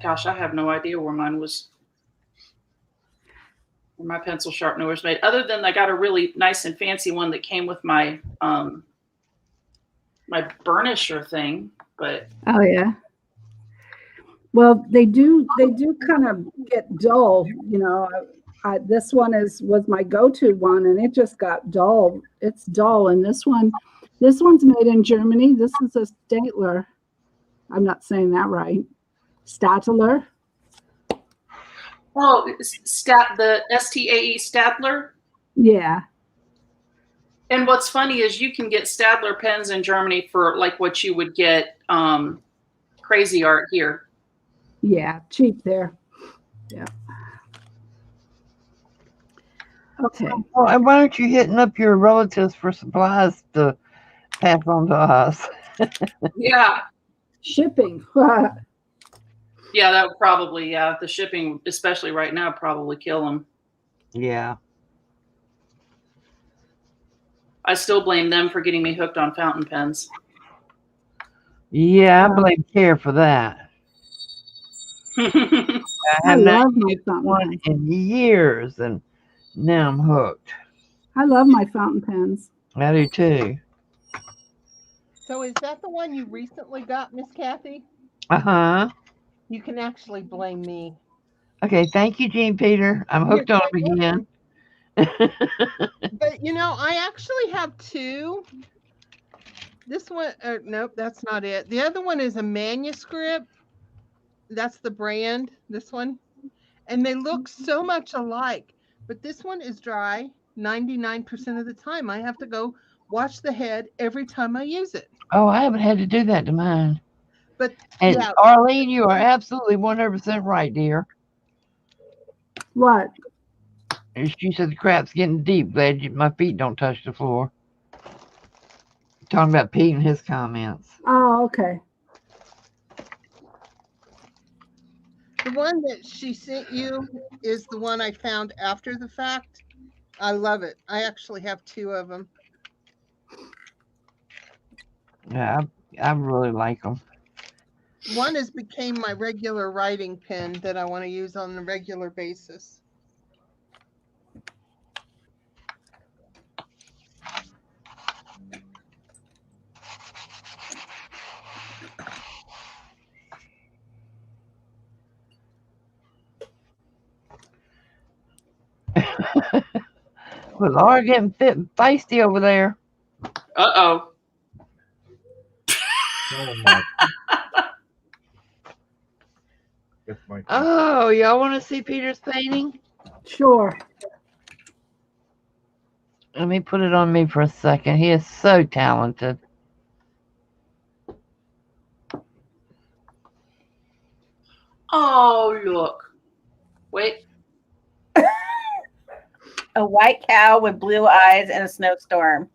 Gosh, I have no idea where my pencil sharpener was made. Other than I got a really nice and fancy one that came with my my burnisher thing, but Oh yeah. Well, they do kind of get dull, you know. This one was my go-to one, and it just got dull. It's dull, and this one's made in Germany. This is a Statler. I'm not saying that right. Statler. oh, the STAE Stadler. Yeah. And what's funny is you can get Stadler pens in Germany for like what you would get Crazy Art here. Yeah, cheap there. Yeah. Okay. Well, and why aren't you hitting up your relatives for supplies to pass on to us? Yeah. Shipping. Yeah, that would probably, the shipping, especially right now, probably kill them. Yeah. I still blame them for getting me hooked on fountain pens. Yeah, I blame Care for that. I I have not love my used fountain one pens. in years, and now I'm hooked. I love my fountain pens. I do too. So is that the one you recently got, Miss Kathy? Uh-huh. You can actually blame me. Okay, thank you, Jean Peter. I'm hooked on them again. But you know, I actually have two. This one, nope, that's not it. The other one is a manuscript. That's the brand, this one. And they look so much alike. But this one is dry 99% of the time. I have to go wash the head every time I use it. Oh, I haven't had to do that to mine. But And yeah, Arlene, you are absolutely 100% right, dear. What? And she said the crap's getting deep. Glad my feet don't touch the floor. Talking about Pete and his comments. Oh, okay. the one that she sent you is the one I found after the fact. I love it. I actually have two of them. Yeah, I really like them. One has became my regular writing pen that I want to use on a regular basis. But Laura getting feisty over there. Uh-oh. Oh my. That's my. Oh, y'all want to see Peter's painting? Sure. Let me put it on me for a second. He is so talented. Oh, look. Wait. A white cow with blue eyes in a snowstorm.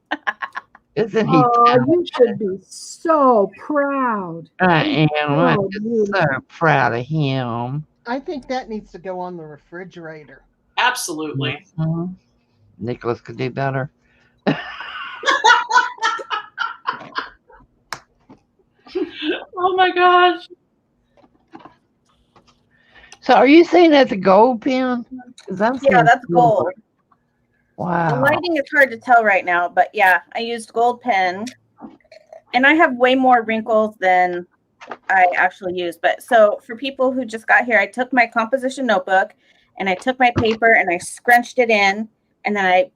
Isn't he? Oh, you should be so proud. I am. I'm Oh, just so proud of him. I think that needs to go on the refrigerator. Absolutely. Mhm. Nicholas could do better. Oh my gosh. So, are you saying that's a gold pen? 'Cause I'm Yeah, seeing that's silver. gold. The Wow. lighting is hard to tell right now, but yeah, I used gold pen, and I have way more wrinkles than I actually use. But so for people who just got here, I took my composition notebook and I took my paper and I scrunched it in, and then I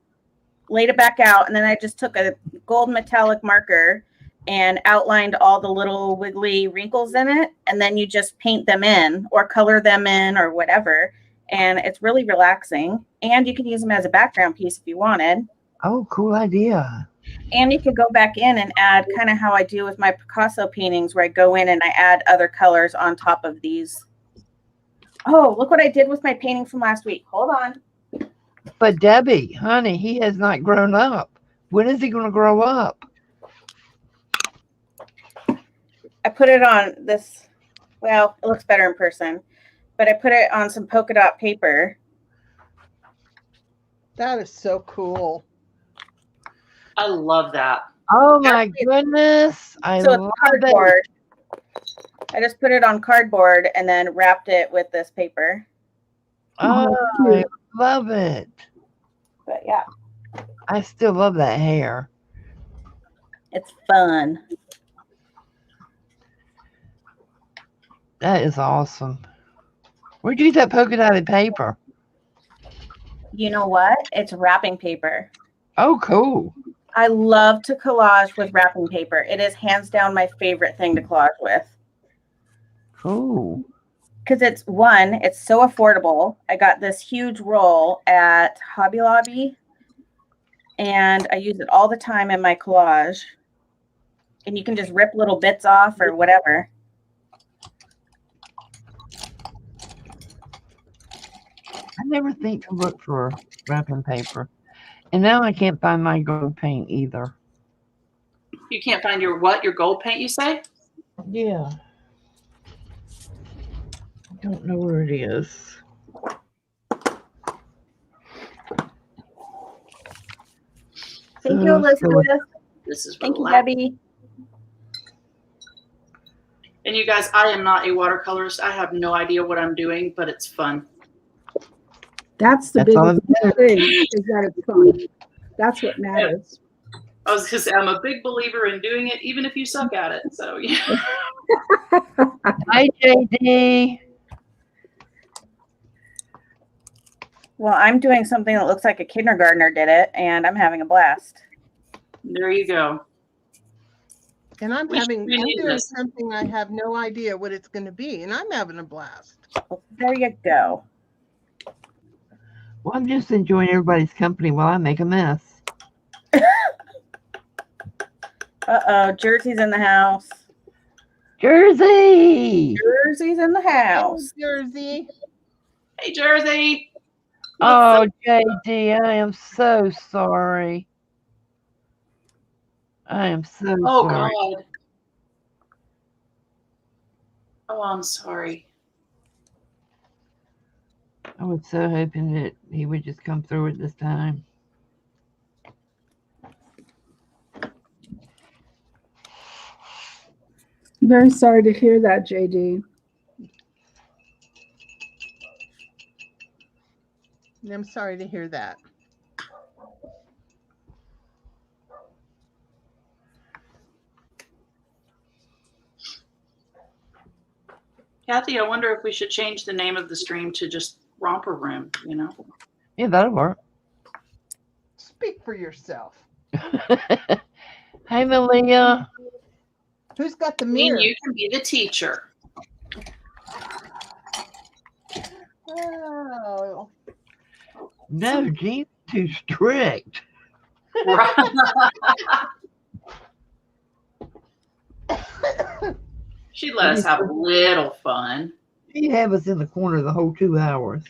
laid it back out, and then I just took a gold metallic marker and outlined all the little wiggly wrinkles in it, and then you just paint them in or color them in or whatever, and it's really relaxing, and you can use them as a background piece if you wanted, Oh, cool idea. and you could go back in and add kind of how I do with my Picasso paintings, where I go in and I add other colors on top of these. Oh, look what I did with my painting from last week. Hold on. But Debbie, honey, he has not grown up. When is he going to grow up? I put it on this, well, it looks better in person, but I put it on some polka dot paper. That is so cool. I love that. Oh my goodness. I So it's love it. cardboard. I just put it on cardboard and then wrapped it with this paper. Oh, I love it. But yeah, I still love that hair. it's fun. That is awesome. Where'd you get that polka dotted paper? You know what? It's wrapping paper. Oh, cool. I love to collage with wrapping paper. It is hands down my favorite thing to collage with. Cool. Because it's so affordable. I got this huge roll at Hobby Lobby, and I use it all the time in my collage. And you can just rip little bits off or whatever. I never think to look for wrapping paper. And now I can't find my gold paint either. You can't find your what? Your gold paint, you say? Yeah. I don't know where it is. Thank you, Elizabeth. This is Thank you, relaxing. Debbie. And you guys, I am not a watercolorist. I have no idea what I'm doing, but it's fun. That's the That's all biggest that thing, is that it's fun. That's what matters. I was gonna say I'm a big believer in doing it, even if you suck at it. So yeah. Hi, JD. Well, I'm doing something that looks like a kindergartner did it, and I'm having a blast. There you go. And I'm We should renew doing this. something I have no idea what it's going to be, and I'm having a blast. Well, there you go. Well, I'm just enjoying everybody's company while I make a mess. Uh-oh, Jersey's in the house. Jersey! Jersey's in the house. Jersey. Hey, Jersey. Oh, JD, I am so sorry. I am so Oh sorry. God. Oh, I'm sorry. I was so hoping that he would just come through it this time. Very sorry to hear that, JD. I'm sorry to hear that. Kathy, I wonder if we should change the name of the stream to just Romper Room, you know? Yeah, that'll work. Speak for yourself. Hey, Malia. Who's got the Me mirror? and you can be the teacher. Oh, No, Jean's too strict. She'd let us have a little fun. She'd have us in the corner the whole 2 hours.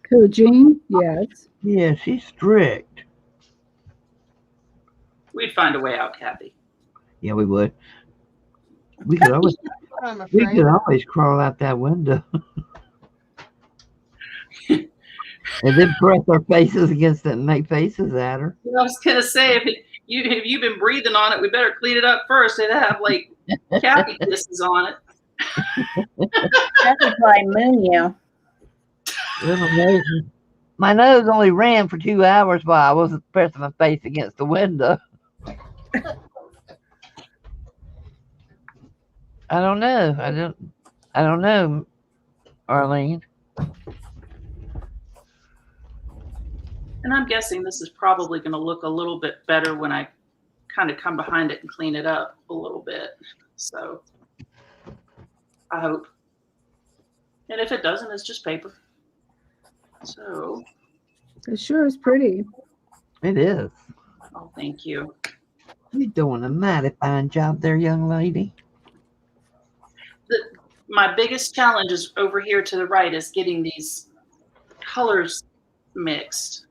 Who, Jean? Yes. Yeah, she's strict. We'd find a way out, Kathy. Yeah, we would. We could always I'm we afraid. could always crawl out that window. And then press our faces against it and make faces at her. I was gonna say if you've been breathing on it, we better clean it up first. It'd have like Kathy kisses on it. That's why I moon you. Little nose. My nose only ran for 2 hours while I wasn't pressing my face against the window. I don't know. I don't know, Arlene. And I'm guessing this is probably going to look a little bit better when I kind of come behind it and clean it up a little bit. So I hope. And if it doesn't, it's just paper. So, It sure is pretty. It is. oh, thank you. You're doing a mighty fine job there, young lady. My biggest challenge is over here to the right is getting these colors mixed.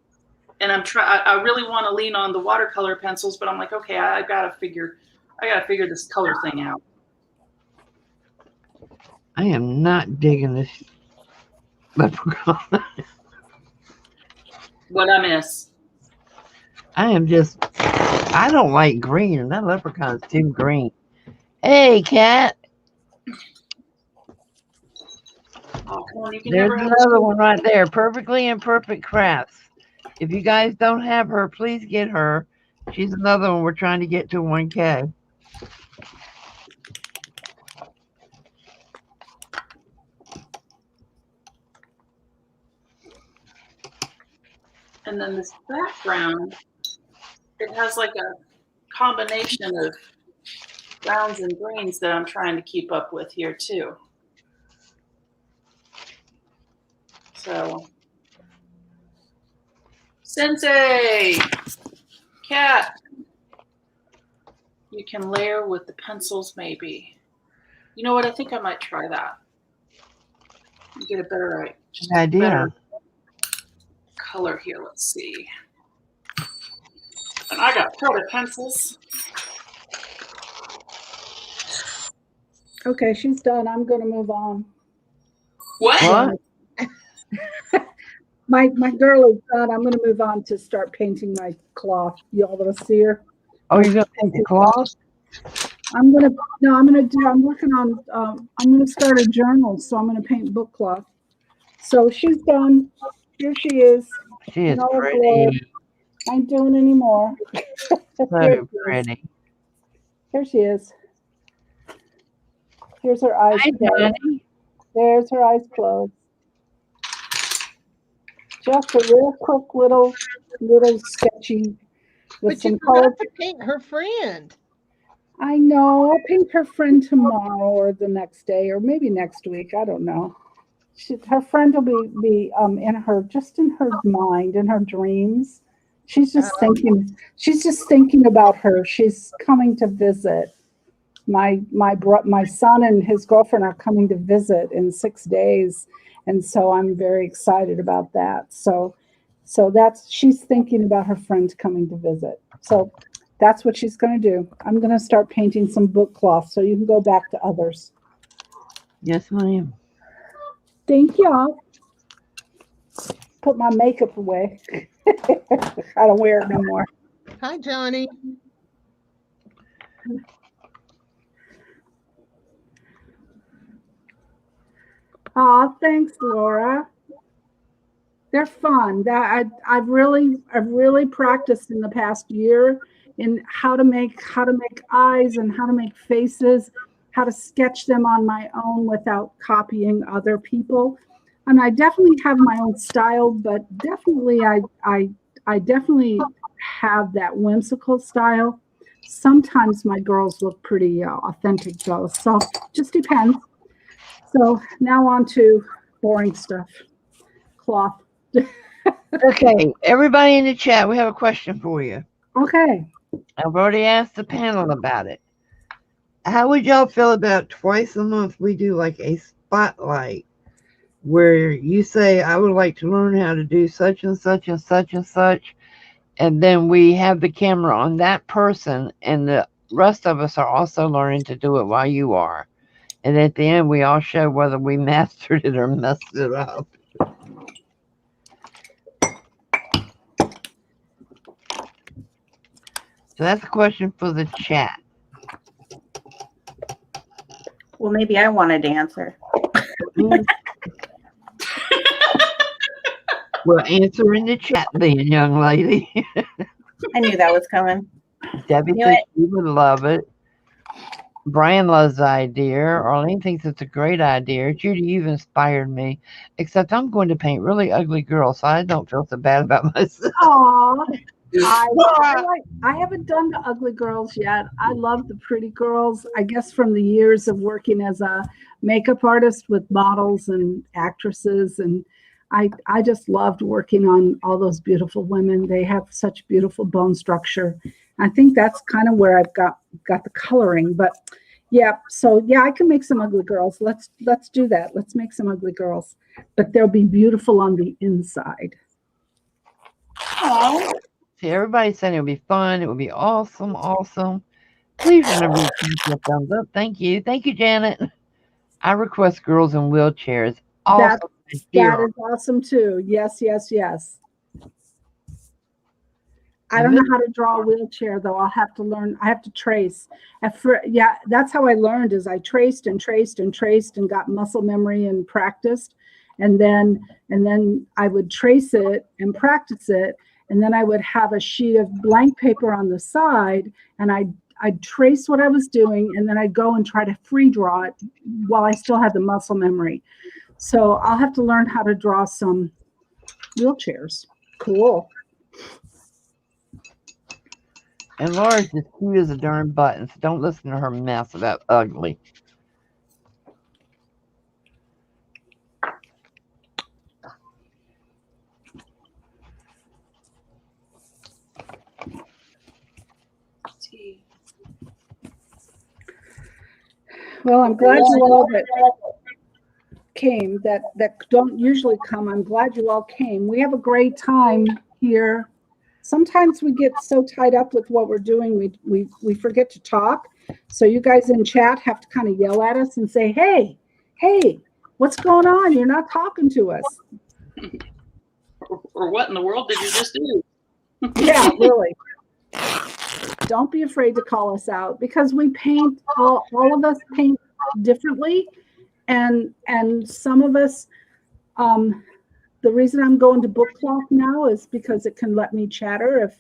And I really want to lean on the watercolor pencils, but I'm like, okay, I gotta figure this color thing out. I am not digging this leprechaun. What I miss. I don't like green, and that leprechaun's too green. Hey, cat. Oh, come on, you can There's never have another one right there. Perfectly Imperfect Crafts. If you guys don't have her, please get her. She's another one we're trying to get to 1K. And then this background, it has like a combination of browns and greens that I'm trying to keep up with here too. So, Sensei, Cat, you can layer with the pencils maybe. You know what? I think I might try that. Get a better, just Good idea. better color here. Let's see. And I got powder pencils. Okay, she's done. I'm going to move on. What? What? My girl is done. I'm going to move on to start painting my cloth. Y'all going to see her? Oh, you're going to paint the cloth? I'm going to start a journal, so I'm going to paint book cloth. So she's done. Here she is. She is No, pretty. I ain't doing any more. So pretty. Here she is. Here's her eyes Hi, closed. Johnny. There's her eyes closed. Just a real quick little sketchy with But you some color. forgot to paint her friend. I know. I'll paint her friend tomorrow or the next day or maybe next week. I don't know. Her friend will be in her mind, in her dreams. She's just thinking about her. She's coming to visit. My son and his girlfriend are coming to visit in 6 days. And so I'm very excited about that. So she's thinking about her friend coming to visit. So that's what she's going to do. I'm going to start painting some book cloth so you can go back to others. Yes, ma'am. Thank y'all. Put my makeup away. I don't wear it no more. Hi, Johnny. Oh, thanks, Laura. They're fun. I've really practiced in the past year in how to make eyes and how to make faces, how to sketch them on my own without copying other people. And I definitely have my own style, but definitely I definitely have that whimsical style. Sometimes my girls look pretty authentic though, so just depends. So now on to boring stuff. Cloth. Okay, everybody in the chat, we have a question for you. Okay. I've already asked the panel about it. How would y'all feel about twice a month we do like a spotlight where you say, I would like to learn how to do such and such and such and such, And then we have the camera on that person, and the rest of us are also learning to do it while you are. And at the end, we all show whether we mastered it or messed it up. So that's a question for the chat. Well, maybe I wanted to answer. Well, answer in the chat then, young lady. I knew that was coming. Debbie Knew says it. she would love it. Brian loves the idea. Arlene thinks it's a great idea. Judy, you've inspired me. Except I'm going to paint really ugly girls, so I don't feel so bad about myself. Aw. I haven't done the ugly girls yet. I love the pretty girls. I guess from the years of working as a makeup artist with models and actresses, and I just loved working on all those beautiful women. They have such beautiful bone structure. I think that's kind of where I've got the coloring. But yeah, so yeah, I can make some ugly girls. Let's do that. Let's make some ugly girls, but they'll be beautiful on the inside. Aw. See, everybody's saying it'll be fun. It will be awesome, awesome. Please remember to give us a thumbs up. Thank you. Thank you, Janet. I request girls in wheelchairs. Awesome. That is awesome too. Yes, yes, yes. I don't know how to draw a wheelchair though. I'll have to learn. I have to trace. Yeah, that's how I learned is I traced and traced and traced and got muscle memory and practiced. And then I would trace it and practice it. And then I would have a sheet of blank paper on the side and I'd trace what I was doing and then I'd go and try to free draw it while I still had the muscle memory. So I'll have to learn how to draw some wheelchairs. Cool. And Laura's as cute as a darn button, so don't listen to her mess about ugly. Well, I'm glad you all that came, that don't usually come. I'm glad you all came. We have a great time here. Sometimes we get so tied up with what we're doing, we forget to talk. So you guys in chat have to kind of yell at us and say, hey, what's going on? You're not talking to us. Or what in the world did you just do? Yeah, really. Don't be afraid to call us out because we paint, all of us paint differently. And some of us, the reason I'm going to book cloth now is because it can let me chatter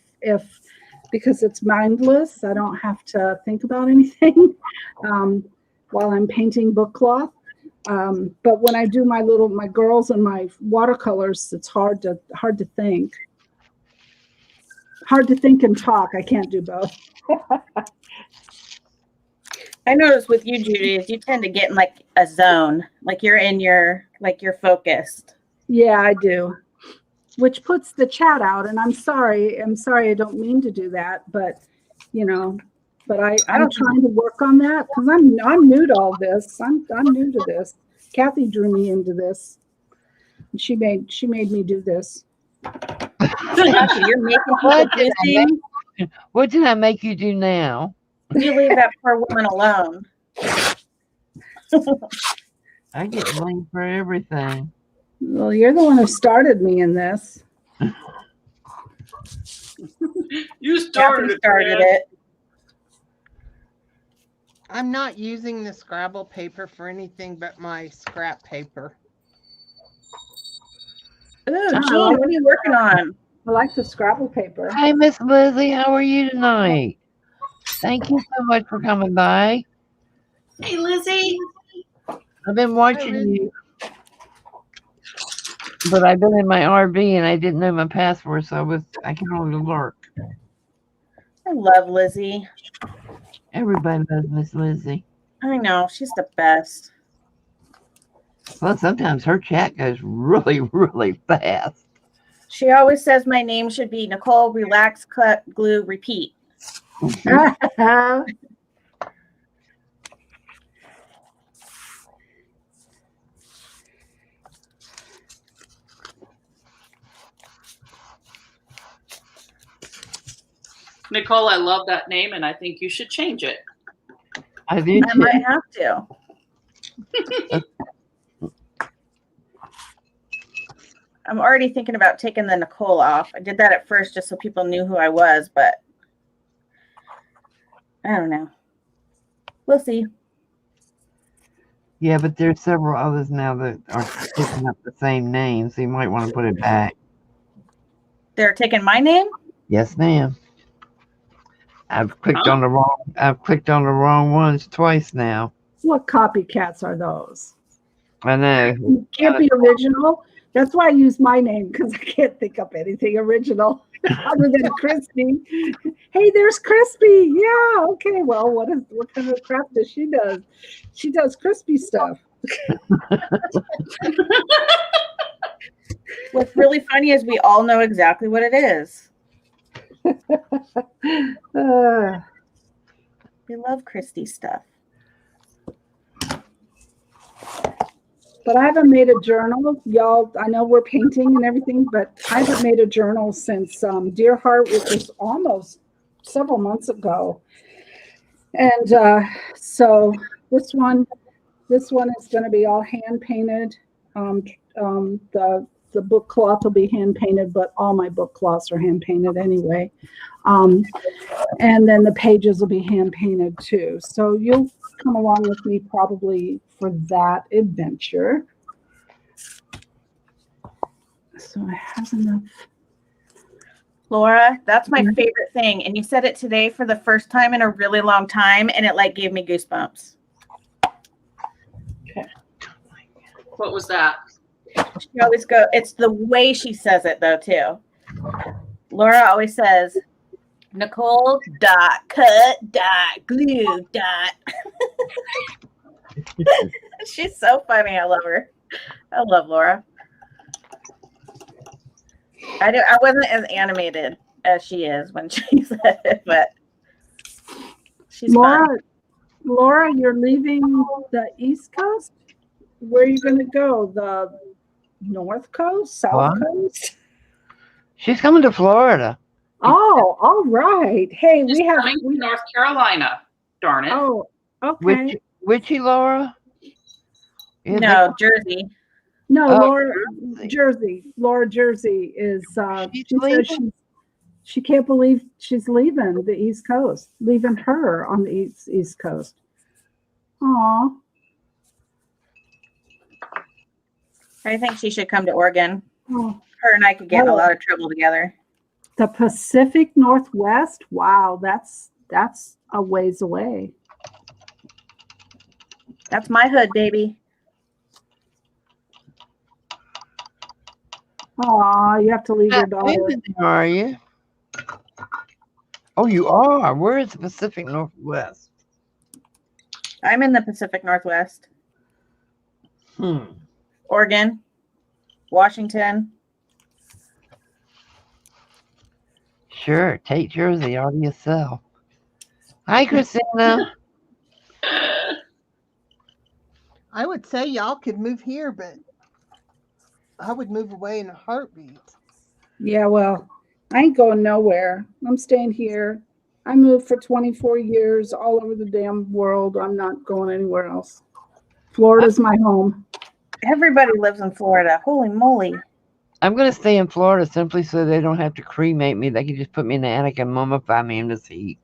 because it's mindless. I don't have to think about anything while I'm painting book cloth. But when I do my girls and my watercolors, it's hard to think. Hard to think and talk. I can't do both. I noticed with you, Judy, is you tend to get in like a zone, like you're focused. Yeah, I do. Which puts the chat out, and I'm sorry. I don't mean to do that, but I'm trying to work on that because I'm new to all this. I'm new to this. Kathy drew me into this. And she made me do this. Kathy, you're making people do things. What did I make you do now? You leave that poor woman alone. I get blamed for everything. Well, you're the one who started me in this. You started it. I'm not using the Scrabble paper for anything but my scrap paper. Ooh, Jean, what are you working on? I like the Scrabble paper. Hi, Miss Lizzie. How are you tonight? Thank you so much for coming by. Hey, Lizzie. I've been watching you, but I've been in my RV and I didn't know my password, so I can only lurk. I love Lizzie. Everybody loves Miss Lizzie. I know, she's the best. Well, sometimes her chat goes really, really fast. She always says my name should be Nicole Relax Cut Glue Repeat. Nicole, I love that name, and I think you should change it. I do I too. might have to. I'm already thinking about taking the Nicole off. I did that at first just so people knew who I was, but I don't know. We'll see. Yeah, but there's several others now that are picking up the same name, so you might want to put it back. They're taking my name? Yes, ma'am. I've clicked on the wrong ones twice now. What copycats are those? I know. You can't be original. That's why I use my name, because I can't think up anything original other than Crispy. Hey, there's Crispy. Yeah, okay. Well, what kind of crap does she do? She does crispy stuff. What's really funny is we all know exactly what it is. We love Christy stuff. But I haven't made a journal, y'all. I know we're painting and everything, but I haven't made a journal since Dear Heart, which was almost several months ago. And so this one is going to be all hand painted. The book cloth will be hand painted, but all my book cloths are hand painted anyway. And then the pages will be hand painted too. So you'll come along with me probably for that adventure. So I have enough. Laura, that's my favorite thing. And you said it today for the first time in a really long time, and it like gave me goosebumps. What was that? She always it's the way she says it though too. Laura always says, Nicole .cut.glue. She's so funny. I love her. I love Laura. I wasn't as animated as she is when she said it, but she's fun. Laura, you're leaving the East Coast? Where are you going to go? The North Coast? South Coast? She's coming to Florida. Oh, all right. Hey, Just we have coming to North Carolina. Darn it. Oh, okay. Witchy Laura? No, Jersey. No, Laura Jersey. Jersey is she can't believe she's leaving the East Coast, leaving her on the East Coast. Aw. I think she should come to Oregon. Oh. Her and I could get in a lot of trouble together. The Pacific Northwest? Wow, that's a ways away. That's my hood, baby. Aw, you have to leave your daughter. Are you? Oh, you are. Where is the Pacific Northwest? I'm in the Pacific Northwest. Oregon, Washington. Sure, take Jersey out of yourself. Hi, Christina. I would say y'all could move here, but I would move away in a heartbeat. Yeah, well, I ain't going nowhere. I'm staying here. I moved for 24 years all over the damn world. I'm not going anywhere else. Florida's my home. Everybody lives in Florida. Holy moly. I'm going to stay in Florida simply so they don't have to cremate me. They can just put me in the attic and mummify me in this heat.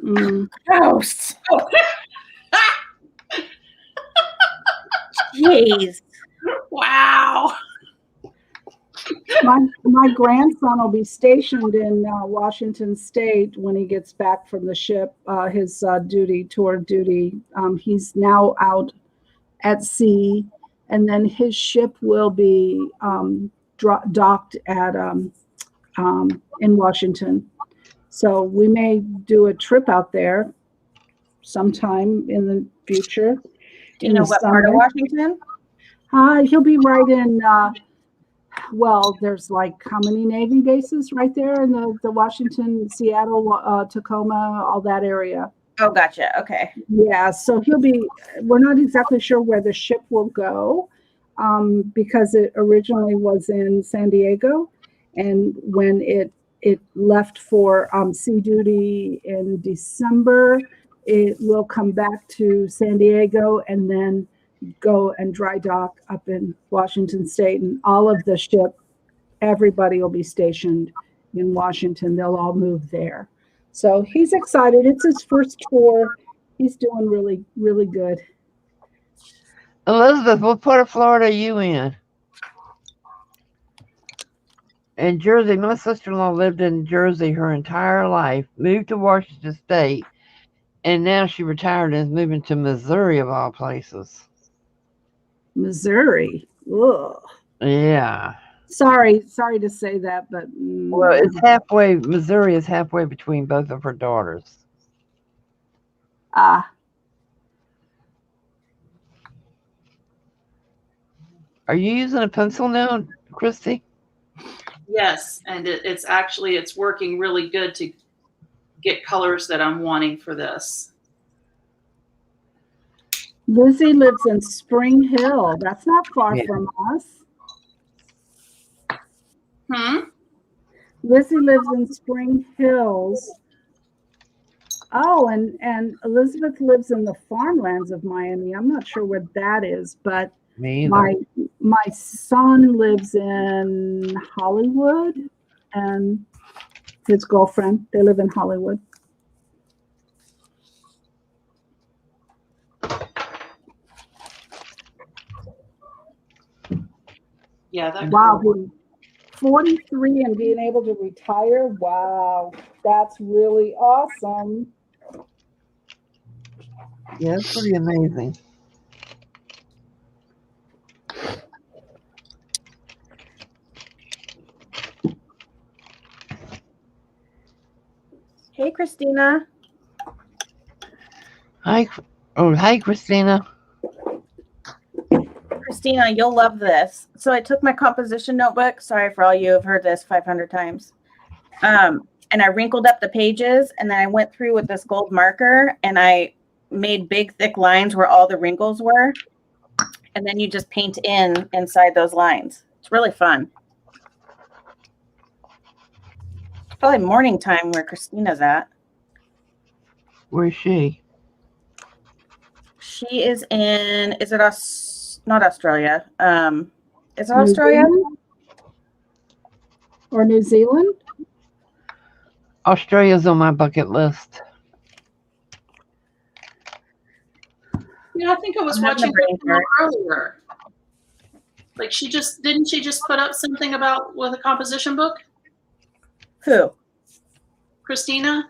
Gross. Jeez. Wow. My grandson will be stationed in Washington State when he gets back from the ship, his tour duty. He's now out at sea, and then his ship will be docked at in Washington. So we may do a trip out there sometime in the future. Do you know what part of Washington? He'll be right in. Well, there's like how many Navy bases right there in the Washington, Seattle, Tacoma, all that area. Oh, gotcha. Okay. Yeah, so we're not exactly sure where the ship will go because it originally was in San Diego. And when it It left for sea duty in December. It will come back to San Diego and then go and dry dock up in Washington State. And all of the ship, everybody will be stationed in Washington. They'll all move there. So he's excited. It's his first tour. He's doing really, really good. Elizabeth, what part of Florida are you in? In Jersey. My sister-in-law lived in Jersey her entire life, moved to Washington State, and now she retired and is moving to Missouri, of all places. Missouri. Ugh. Yeah. Sorry to say that, but Well, it's halfway. Missouri is halfway between both of her daughters. ah, Are you using a pencil now, Christy? Yes, and it's working really good to get colors that I'm wanting for this. Lizzie lives in Spring Hill. That's not far Yeah. from us. Lizzie lives in Spring Hills. Oh, and Elizabeth lives in the farmlands of Miami. I'm not sure where that is, but Me either. my son lives in Hollywood, and his girlfriend, they live in Hollywood. Yeah, that Wow, being 43 and being able to retire. Wow, that's really awesome. Yeah, it's pretty amazing. Hey, Christina. Hi, hi, Christina. Christina, you'll love this. So I took my composition notebook. Sorry for all you who have heard this 500 times. And I wrinkled up the pages, and then I went through with this gold marker and I made big, thick lines where all the wrinkles were. And then you just paint inside those lines. It's really fun. It's probably morning time where Christina's at. Where's she? She is in, is it not Australia? Is it New Australia? Zealand? Or New Zealand? Australia's on my bucket list. Yeah, I think I was I'm having a watching brain her fart. earlier. Like didn't she just put up something about with a composition book? Who? Christina?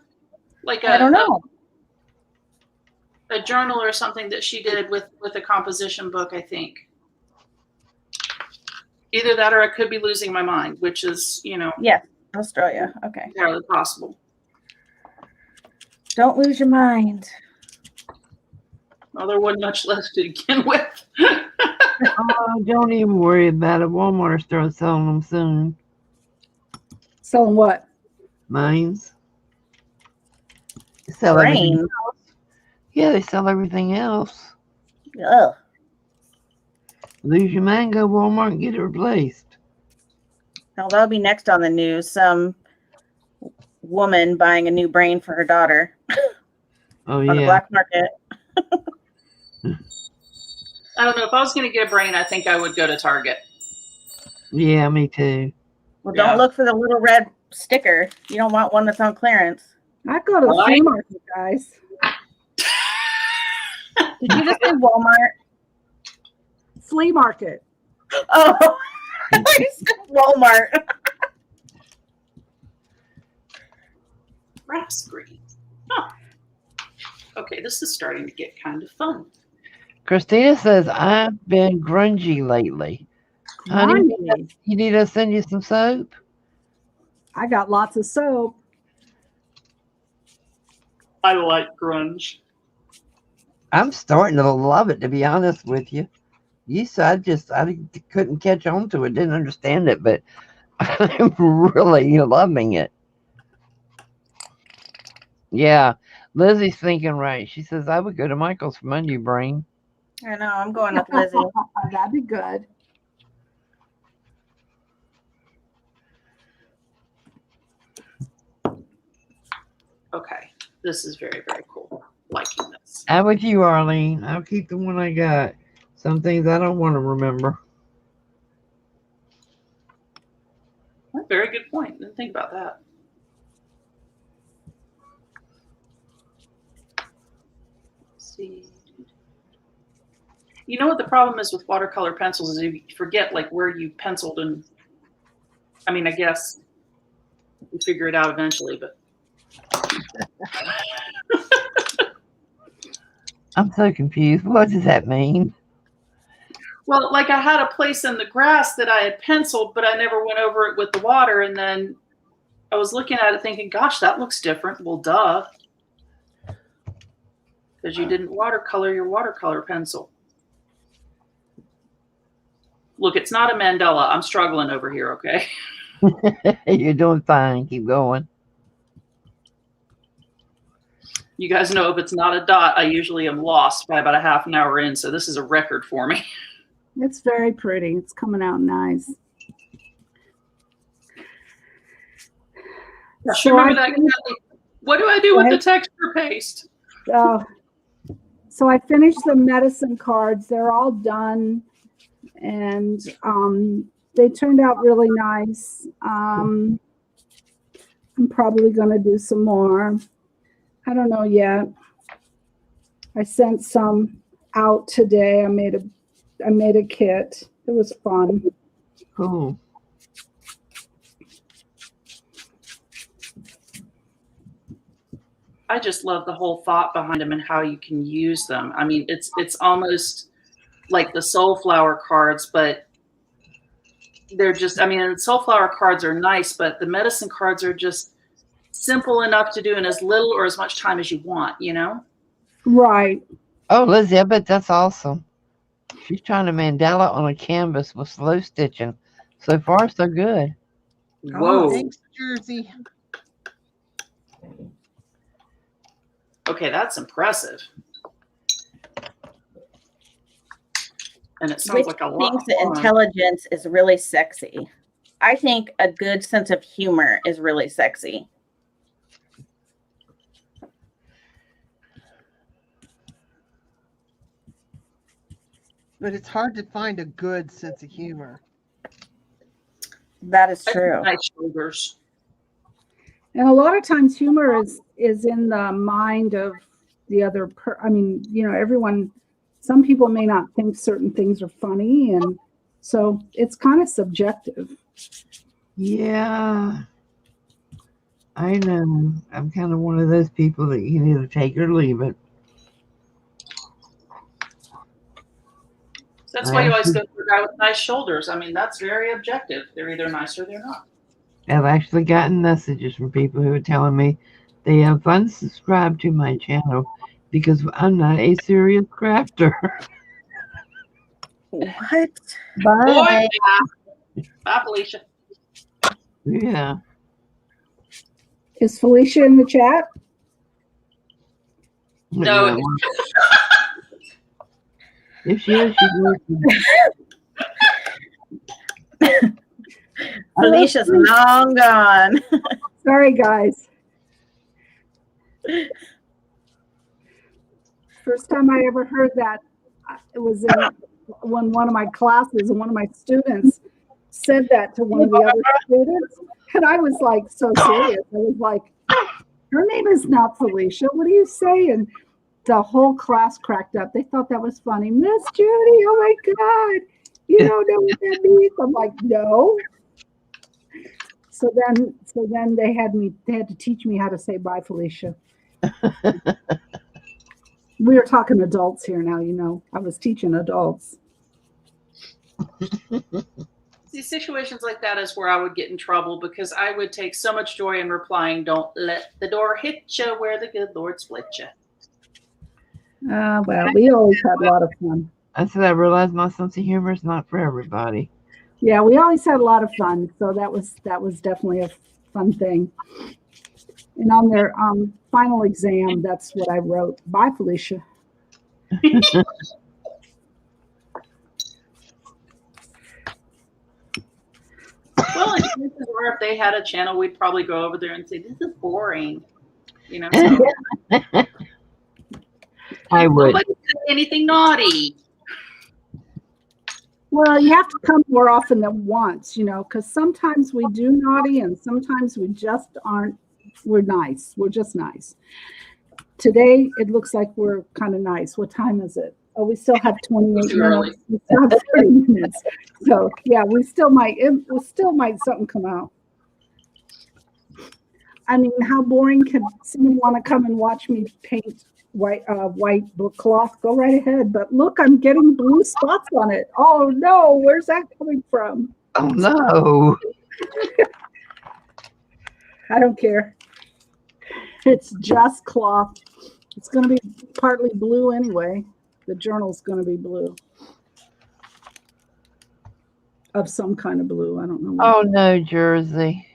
Like I don't know. a journal or something that she did with a composition book, I think. Either that or I could be losing my mind, which is, Yes, Australia. Okay. entirely possible. Don't lose your mind. Well, there wasn't much left to begin with. Oh, don't even worry about it. Walmart will start selling them soon. Selling what? Mines. They sell everything. Brain. Yeah, they sell everything else. Ugh. Lose your mind, go Walmart and get it replaced. Well, that'll be next on the news. Some woman buying a new brain for her daughter Oh, on the yeah. black market. I don't know. If I was going to get a brain, I think I would go to Target. Yeah, me too. Well, Yeah. don't look for the little red sticker. You don't want one that's on clearance. I go to the Why? flea market, guys. Did you just say Walmart? Flea market. Oh, I said Walmart. Grass green. Huh. Okay, this is starting to get kind of fun. Christina says, I've been grungy lately. Honey, Grungy. you need us to send you some soap? I got lots of soap. I like grunge. I'm starting to love it, to be honest with you. I couldn't catch on to it, didn't understand it, but I'm really loving it. Yeah, Lizzie's thinking right. She says, I would go to Michael's for my new brain. I know. I'm going with Lizzie. That'd be good. Okay. This is very, very cool. Liking this. How about you, Arlene? I'll keep the one I got. Some things I don't want to remember. Very good point. Didn't think about that. Let's see. You know what the problem is with watercolor pencils is you forget like where you penciled, and I mean, I guess you figure it out eventually, but I'm so confused. What does that mean? well, like I had a place in the grass that I had penciled, but I never went over it with the water, and then I was looking at it thinking, gosh, that looks different. Well, duh. Because you didn't watercolor your watercolor pencil. Look, it's not a mandala. I'm struggling over here, okay? You're doing fine. Keep going. You guys know if it's not a dot, I usually am lost by about a half an hour in, so this is a record for me. It's very pretty. It's coming out nice. Gosh, remember that? What do I do with the texture paste? So I finished the medicine cards. They're all done, and they turned out really nice. I'm probably going to do some more. I don't know yet. I sent some out today. I made a kit. It was fun. Cool. I just love the whole thought behind them and how you can use them. I mean, it's almost like the Soulflower cards, but they're just, I mean, the Soulflower cards are nice, but the medicine cards are just simple enough to do in as little or as much time as you want, you know? Right. Oh, Lizzie, I bet that's awesome. She's trying to mandala on a canvas with slow stitching. So far, so good. Whoa. Thanks, Jersey. Okay, that's impressive. And it sounds Which like a lot thinks of that fun. intelligence is really sexy. I think a good sense of humor is really sexy. But it's hard to find a good sense of humor. That is true. Nice shoulders. And a lot of times humor is in the mind of the other I mean, you know, everyone, some people may not think certain things are funny, and so it's kind of subjective. Yeah. I know. I'm kind of one of those people that you can either take or leave it. That's why you always go for a guy with nice shoulders. I mean, that's very objective. They're either nice or they're not. I've actually gotten messages from people who are telling me they have unsubscribed to my channel because I'm not a serious crafter. What? Boy, bye, Felicia. Yeah. Is Felicia in the chat? No. If she is, she's working. Felicia's long gone. Sorry, guys. First time I ever heard that, it was when one of my classes, and one of my students said that to one of the other students, and I was like so serious. I was like, "Her name is not Felicia. What are you saying?" The whole class cracked up. They thought that was funny. Miss Judy, oh my God, you don't know what that means. I'm like, no. So then they had to teach me how to say bye, Felicia. We are talking adults here now, you know. I was teaching adults. See, situations like that is where I would get in trouble because I would take so much joy in replying, "Don't let the door hit you where the good Lord split you." Well, we always had a lot of fun. I said I realized my sense of humor is not for everybody. Yeah, we always had a lot of fun. So that was definitely a fun thing. And on their final exam, that's what I wrote. Bye, Felicia. Well, if they had a channel, we'd probably go over there and say, "This is boring." you know. So I would. nobody said anything naughty. Well, you have to come more often than once, you know, because sometimes we do naughty and sometimes we just aren't. We're nice. We're just nice. Today, it looks like we're kind of nice. What time is it? Oh, we still have 28 Too early. minutes. We still have 30 minutes. So, yeah, we still might something come out. I mean, how boring can someone want to come and watch me paint white book cloth? Go right ahead. But look, I'm getting blue spots on it. Oh no, where's that coming from? Oh no. I don't care. It's just cloth. It's going to be partly blue anyway. The journal's going to be blue. Of some kind of blue. I don't know. Oh no, Jersey.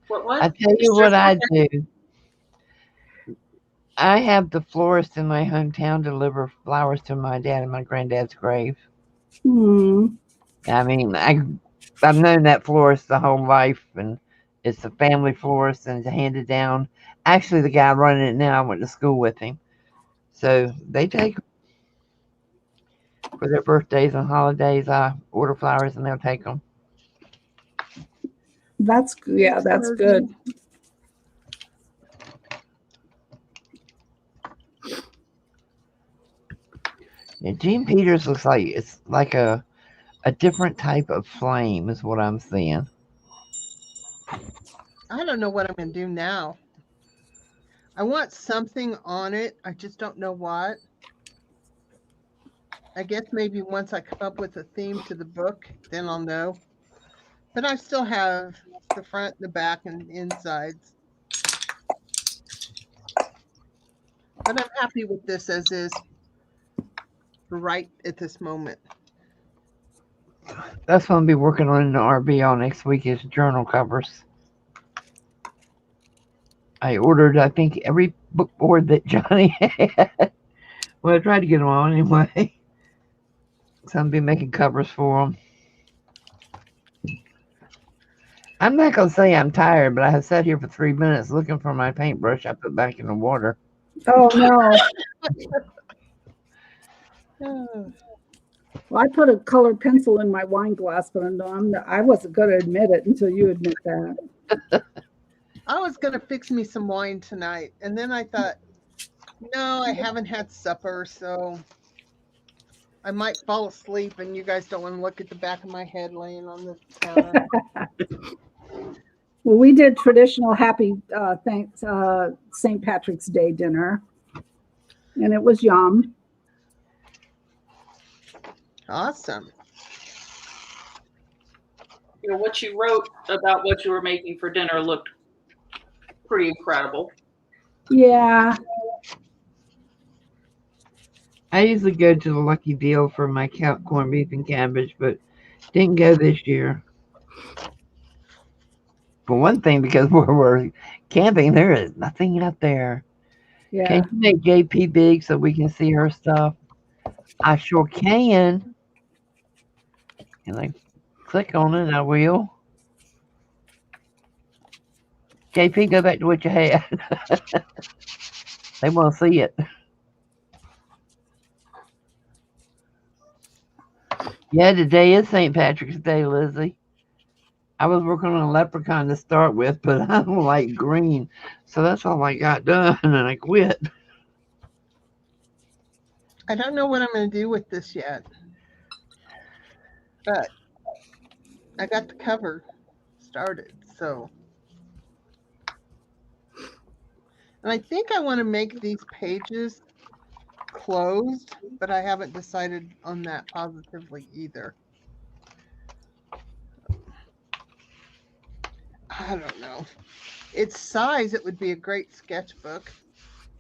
What? I tell you what I do. I have the florist in my hometown deliver flowers to my dad and my granddad's grave. Hmm. I mean, I've known that florist the whole life, and it's a family florist, and it's handed down. Actually, the guy running it now, I went to school with him. So they take them. For their birthdays and holidays, I order flowers and they'll take them. That's good. Yeah, Jean Peters looks like it's like a different type of flame is what I'm seeing. I don't know what I'm going to do now. I want something on it. I just don't know what. I guess maybe once I come up with a theme to the book, then I'll know. But I still have the front, the back, and the insides. But I'm happy with this as is right at this moment. That's what I'll be working on in the RBL next week is journal covers. I ordered, I think, every book board that Johnny had. Well, I tried to get them all anyway. So I'll be making covers for them. I'm not going to say I'm tired, but I have sat here for 3 minutes looking for my paintbrush I put back in the water. Oh no. Oh, Well, I put a colored pencil in my wine glass, but I wasn't going to admit it until you admit that. I was going to fix me some wine tonight. And then I thought, no, I haven't had supper, so I might fall asleep and you guys don't want to look at the back of my head laying on the counter. Well, we did traditional happy St. Patrick's Day dinner, and it was yum. Awesome. You know, what you wrote about what you were making for dinner looked pretty incredible. Yeah. I usually go to the Lucky Deal for my corned beef and cabbage, but didn't go this year. For one thing, because we're camping, there is nothing out there. Yeah. Can you make JP big so we can see her stuff? I sure can. Can I click on it? I will. JP, go back to what you had. They want to see it. Yeah, today is St. Patrick's Day, Lizzie. I was working on a leprechaun to start with, but I don't like green. So that's all I got done, and I quit. I don't know what I'm going to do with this yet. But I got the cover started, so. And I think I want to make these pages closed, but I haven't decided on that positively either. I don't know. Its size, it would be a great sketchbook,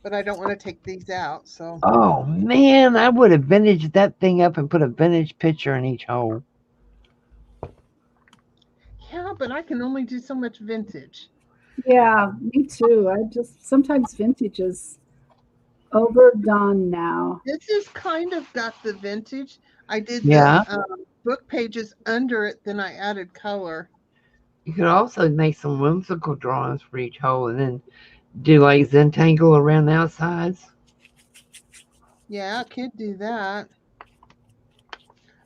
but I don't want to take these out, so. Oh, man, I would have vintaged that thing up and put a vintage picture in each hole. Yeah, but I can only do so much vintage. Yeah, me too. Sometimes vintage is overdone now. This is kind of got the vintage. I did Yeah. the book pages under it, then I added color. You could also make some whimsical drawings for each hole and then do like Zentangle around the outsides. Yeah, I could do that.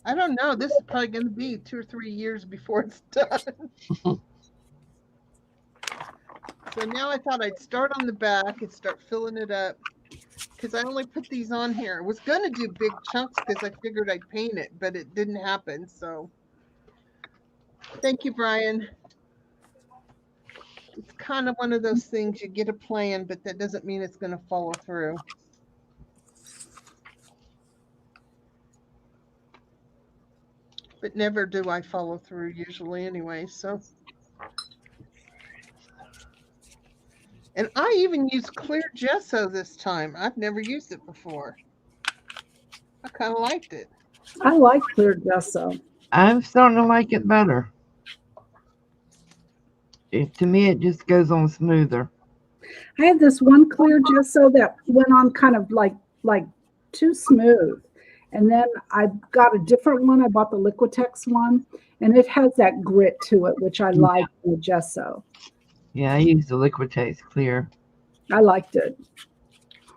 I don't know. This is probably going to be 2 or 3 years before it's done. So now I thought I'd start on the back and start filling it up, because I only put these on here. I was going to do big chunks because I figured I'd paint it, but it didn't happen. So thank you, Brian. It's kind of one of those things, you get a plan, but that doesn't mean it's going to follow through. But never do I follow through usually anyway, so. And I even used clear gesso this time. I've never used it before. I kind of liked it. I like clear gesso. I'm starting to like it better. To me, it just goes on smoother. I had this one clear gesso that went on kind of like too smooth. And then I got a different one. I bought the Liquitex one, and it has that grit to it, which I like in the gesso. Yeah, I use the Liquitex clear. I liked it.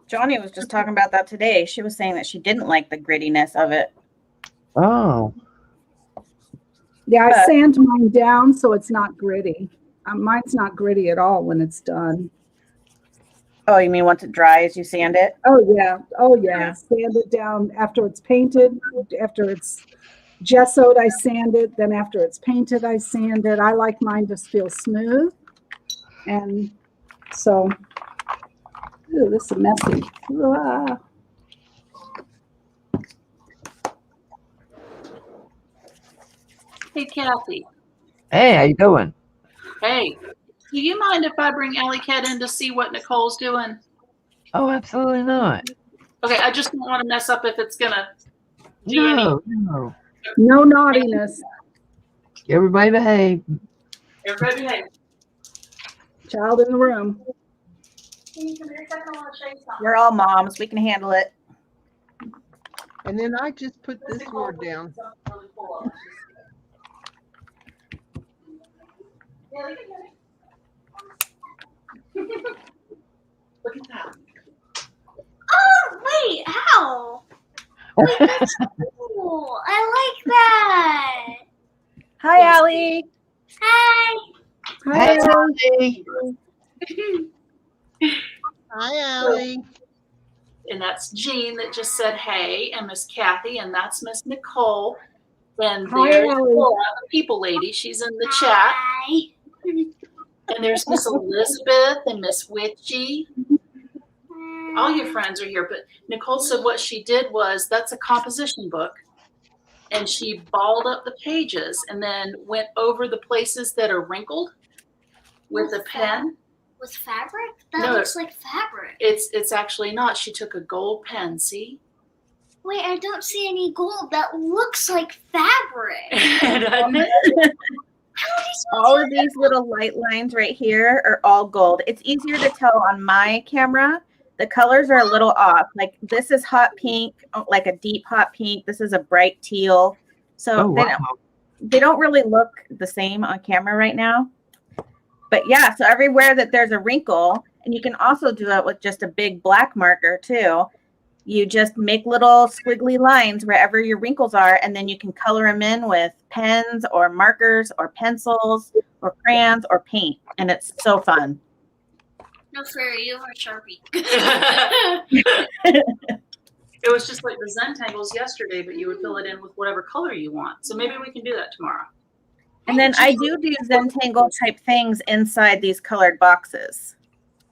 Johnny was just talking about that today. She was saying that she didn't like the grittiness of it. Oh, Yeah, I sand mine down so it's not gritty. Mine's not gritty at all when it's done. Oh, you mean once it dries, you sand it? Oh yeah. Yeah. Sand it down after it's painted. After it's gessoed, I sand it. Then after it's painted, I sand it. I like mine to feel smooth. And so, ooh, this is messy. Ah. Hey, Kathy. hey, how you doing? Hey, do you mind if I bring Alley Cat in to see what Nicole's doing? Oh, absolutely not. Okay, I just don't want to mess up if it's gonna do No. No naughtiness. Everybody behave. Everybody behave. Child in the room. We're all moms. We can handle it. And then I just put this word down. Look at that. Oh, wait, how? Wait, that's cool. I like that. Hi, Allie. Hi. Hey, Tony. Hi, Allie. And that's Jean that just said hey, and Miss Kathy, and that's Miss Nicole. And Hi, there's Allie. Laura, the people lady. She's in the chat. Hi. And there's Miss Elizabeth and Miss Witchy. All your friends are here. But Nicole said what she did was, that's a composition book. And she balled up the pages and then went over the places that are wrinkled with a pen. With fabric? That No. looks like fabric. It's actually not. She took a gold pen, see? Wait, I don't see any gold. That looks like fabric. Doesn't it? How are these All of these little light lines right here are all gold. It's easier to tell on my camera. The colors are a little off. Like this is hot pink, like a deep hot pink. This is a bright teal. So Oh, wow. they don't really look the same on camera right now. But yeah, so everywhere that there's a wrinkle, and you can also do it with just a big black marker too. You just make little squiggly lines wherever your wrinkles are, and then you can color them in with pens or markers or pencils or crayons or paint. And it's so fun. No fairy, you have a Sharpie. It was just like the Zentangles yesterday, but you would fill it in with whatever color you want. So maybe we can do that tomorrow. And then I do Zentangle type things inside these colored boxes.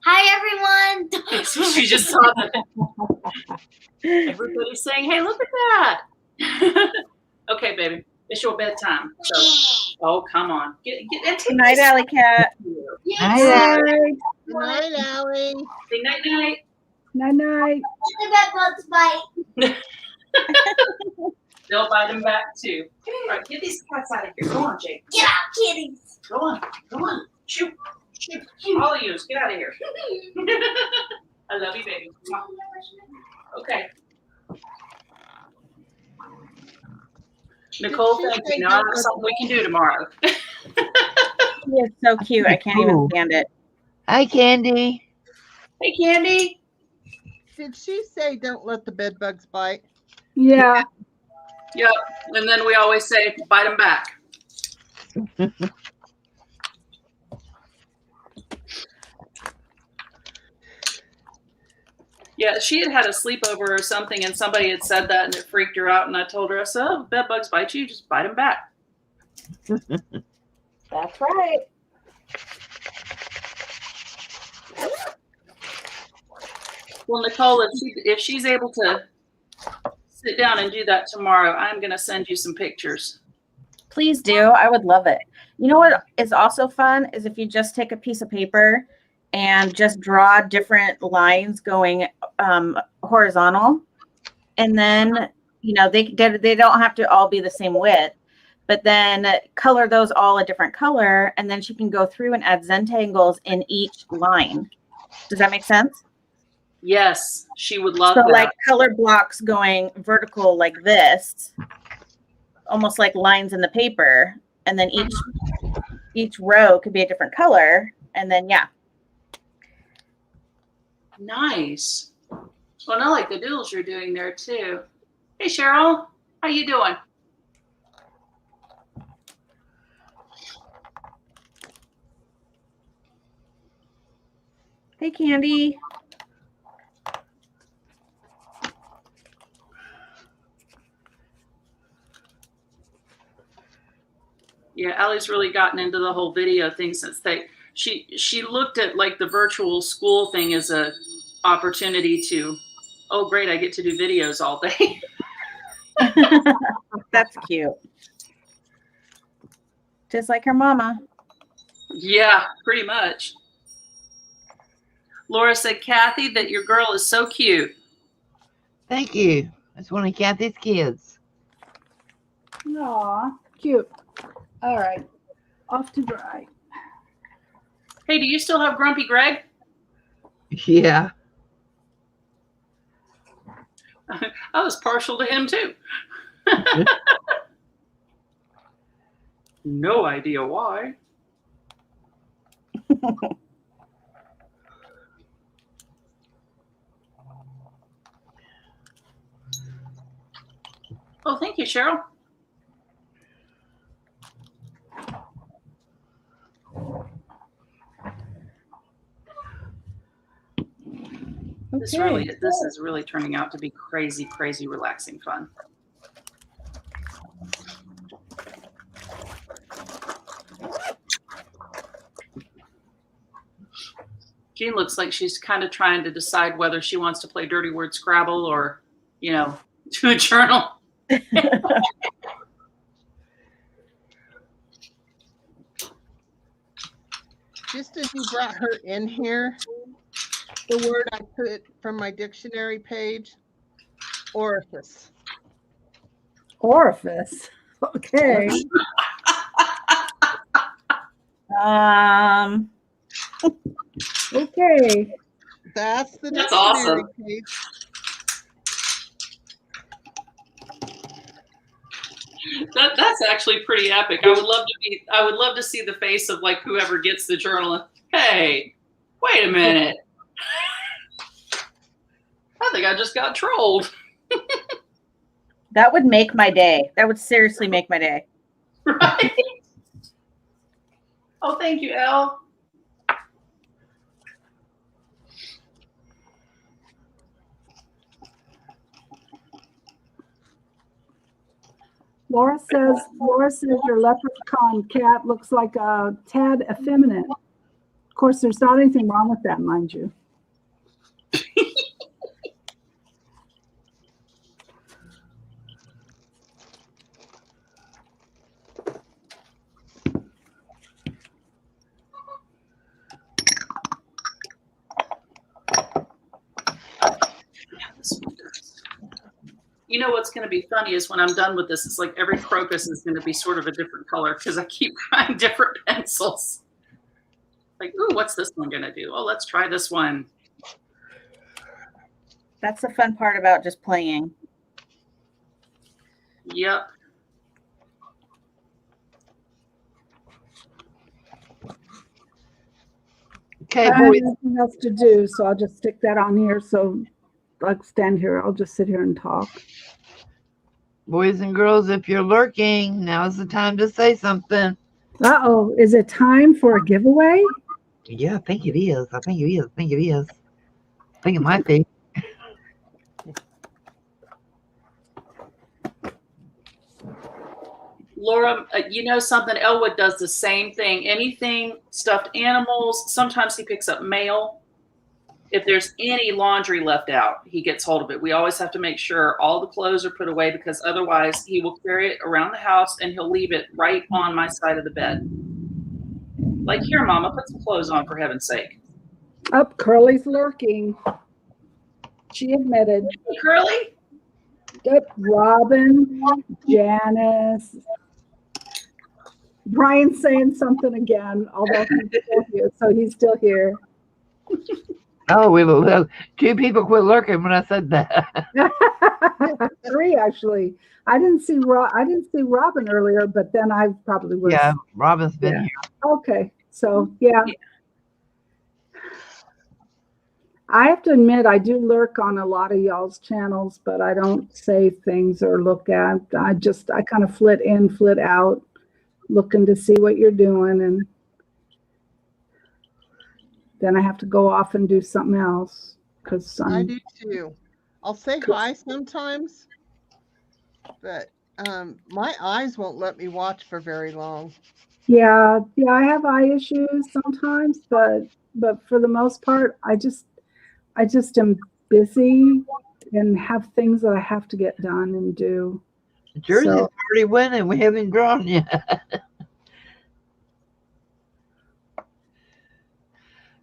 Hi, everyone. She just saw that. Everybody's saying, hey, look at that. Okay, baby. It's your bedtime. So, oh, come on. Get and take Good night, this. Alley Cat. Hi, Good night, Allie. Say night night. Night night. The bed bugs bite. They'll bite them back too. All right, get these cats out of here. Go on, Jake. Get out, kitties. Go on. Go on. Shoot. Shoot. All of you, get out of here. I love you, baby. Okay. Nicole, Did she thank say you. Now don't that's let something we can do tomorrow. He is so cute. I can't even Cool. stand it. Hi, Candy. Hey, Candy. Did she say don't let the bed bugs bite? Yeah. Yep. And then we always say, bite them back. Yeah, she had a sleepover or something, and somebody had said that, and it freaked her out. And I told her, I said, "Oh, bed bugs bite you, just bite them back." That's right. Well, Nicole, if she's able to sit down and do that tomorrow, I'm going to send you some pictures. Please do. I would love it. You know what is also fun is if you just take a piece of paper and just draw different lines going horizontal, and then they don't have to all be the same width, but then color those all a different color, and then she can go through and add Zentangles in each line. Does that make sense? Yes, she would love So that. like color blocks going vertical like this, almost like lines in the paper, and then each row could be a different color, and then yeah. Nice. Well, I like the doodles you're doing there too. Hey, Cheryl, how you doing? Hey, Candy. Yeah, Allie's really gotten into the whole video thing since she looked at like the virtual school thing as a opportunity to, oh great, I get to do videos all day. That's cute. Just like her mama. Yeah, pretty much. Laura said, Kathy, that your girl is so cute. Thank you. That's one of Kathy's kids. Aw, cute. All right. Off to dry. Hey, do you still have Grumpy Greg? Yeah. I was partial to him too. No idea why. Oh, thank you, Cheryl. This is really turning out to be crazy, crazy relaxing fun. Jean looks like she's kind of trying to decide whether she wants to play Dirty Word Scrabble or, do a journal. Just as you brought her in here, the word I put from my dictionary page, orifice. Orifice. Okay. Okay. That's the That's dictionary awesome. page. That's actually pretty epic. I would love to see the face of like whoever gets the journal. Hey, wait a minute. I think I just got trolled. That would make my day. That would seriously make my day. Right? Oh, thank you, Elle. Laura says your leprechaun cat looks like a tad effeminate. Of course, there's not anything wrong with that, mind you. You know what's going to be funny is when I'm done with this, it's like every crocus is going to be sort of a different color because I keep trying different pencils. Like, ooh, what's this one going to do? Oh, let's try this one. That's the fun part about just playing. Yep. Okay, I have boys. nothing else to do, so I'll just stick that on here. So I'll stand here. I'll just sit here and talk. Boys and girls, if you're lurking, now's the time to say something. Uh-oh, is it time for a giveaway? Yeah, I think it is. I think it is. I think it is. I think it might be. Laura, you know something? Elwood does the same thing. Anything, stuffed animals, sometimes he picks up mail. If there's any laundry left out, he gets hold of it. We always have to make sure all the clothes are put away because otherwise he will carry it around the house and he'll leave it right on my side of the bed. Like, here, Mama, put some clothes on for heaven's sake. Up, Curly's lurking. She admitted. Hey, Curly? Yep, Robin, Janice. Brian's saying something again, although he's still here, so he's still here. Oh, we look. 2 people quit lurking when I said that. 3 actually. I didn't see Robin earlier, but then I probably was. Yeah, Robin's been here. Okay, so yeah. I have to admit, I do lurk on a lot of y'all's channels, but I don't say things or look at. I kind of flit in, flit out, looking to see what you're doing, and then I have to go off and do something else because I do too. I'll say hi sometimes, but my eyes won't let me watch for very long. yeah, I have eye issues sometimes, but for the most part, I just am busy and have things that I have to get done and do. Jersey's So- already winning. We haven't drawn yet.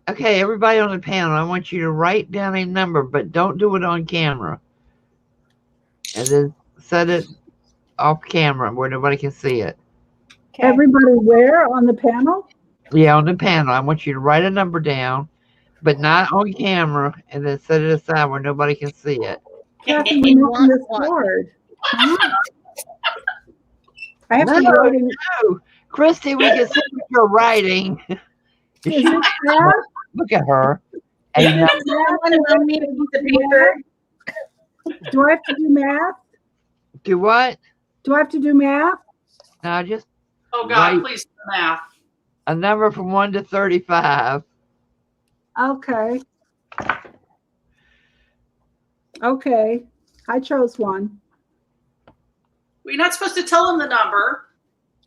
Okay, everybody on the panel, I want you to write down a number, but don't do it on camera. And then set it off camera where nobody can see it. Okay. Everybody where on the panel? Yeah, on the panel. I want you to write a number down, but not on camera, and then set it aside where nobody can see it. Kathy, you're making this What? hard. Huh? I have No, to write in. no. Christy, we can see what you're writing. Is this math? Look at her. Is Hey, this Someone loan me a piece of paper. math? Do I have to do math? do what? Do I have to do math? No, just Oh, God, Right. please do math. a number from 1 to 35. Okay. Okay. I chose 1. Well, you're not supposed to tell him the number.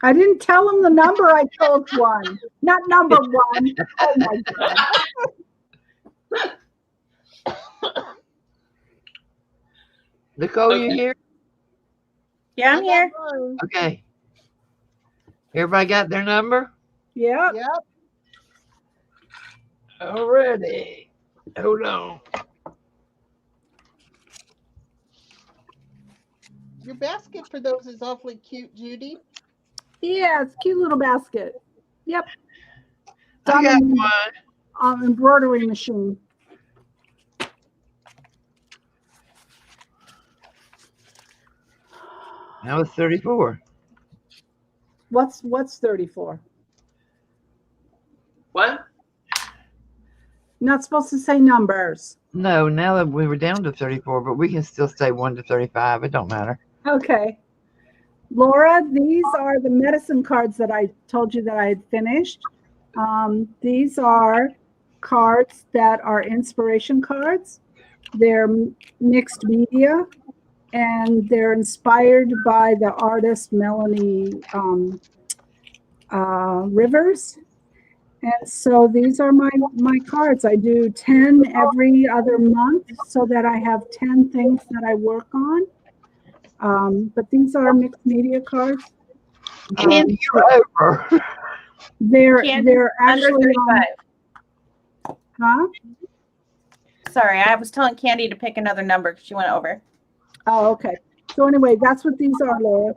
I didn't tell him the number. I chose 1, not number 1. Oh my God. Nicole, Okay. you here? Yeah, I'm here. Okay. Everybody got their number? Yep. Yep. Already. Hold on. Your basket for those is awfully cute, Judy. Yeah, it's a cute little basket. Yep. I got Done one. embroidery machine. That was 34. What's 34? What? Not supposed to say numbers. No, now that we were down to 34, but we can still stay 1 to 35. It don't matter. Okay. Laura, these are the medicine cards that I told you that I had finished. These are cards that are inspiration cards. They're mixed media, and they're inspired by the artist Melanie Rivers. And so these are my cards. I do 10 every other month so that I have 10 things that I work on. But these are mixed media cards. Candy, you're over. They're Candy, Under actually 35. huh? Sorry, I was telling Candy to pick another number because she went over. Oh, okay. So anyway, that's what these are, Laura.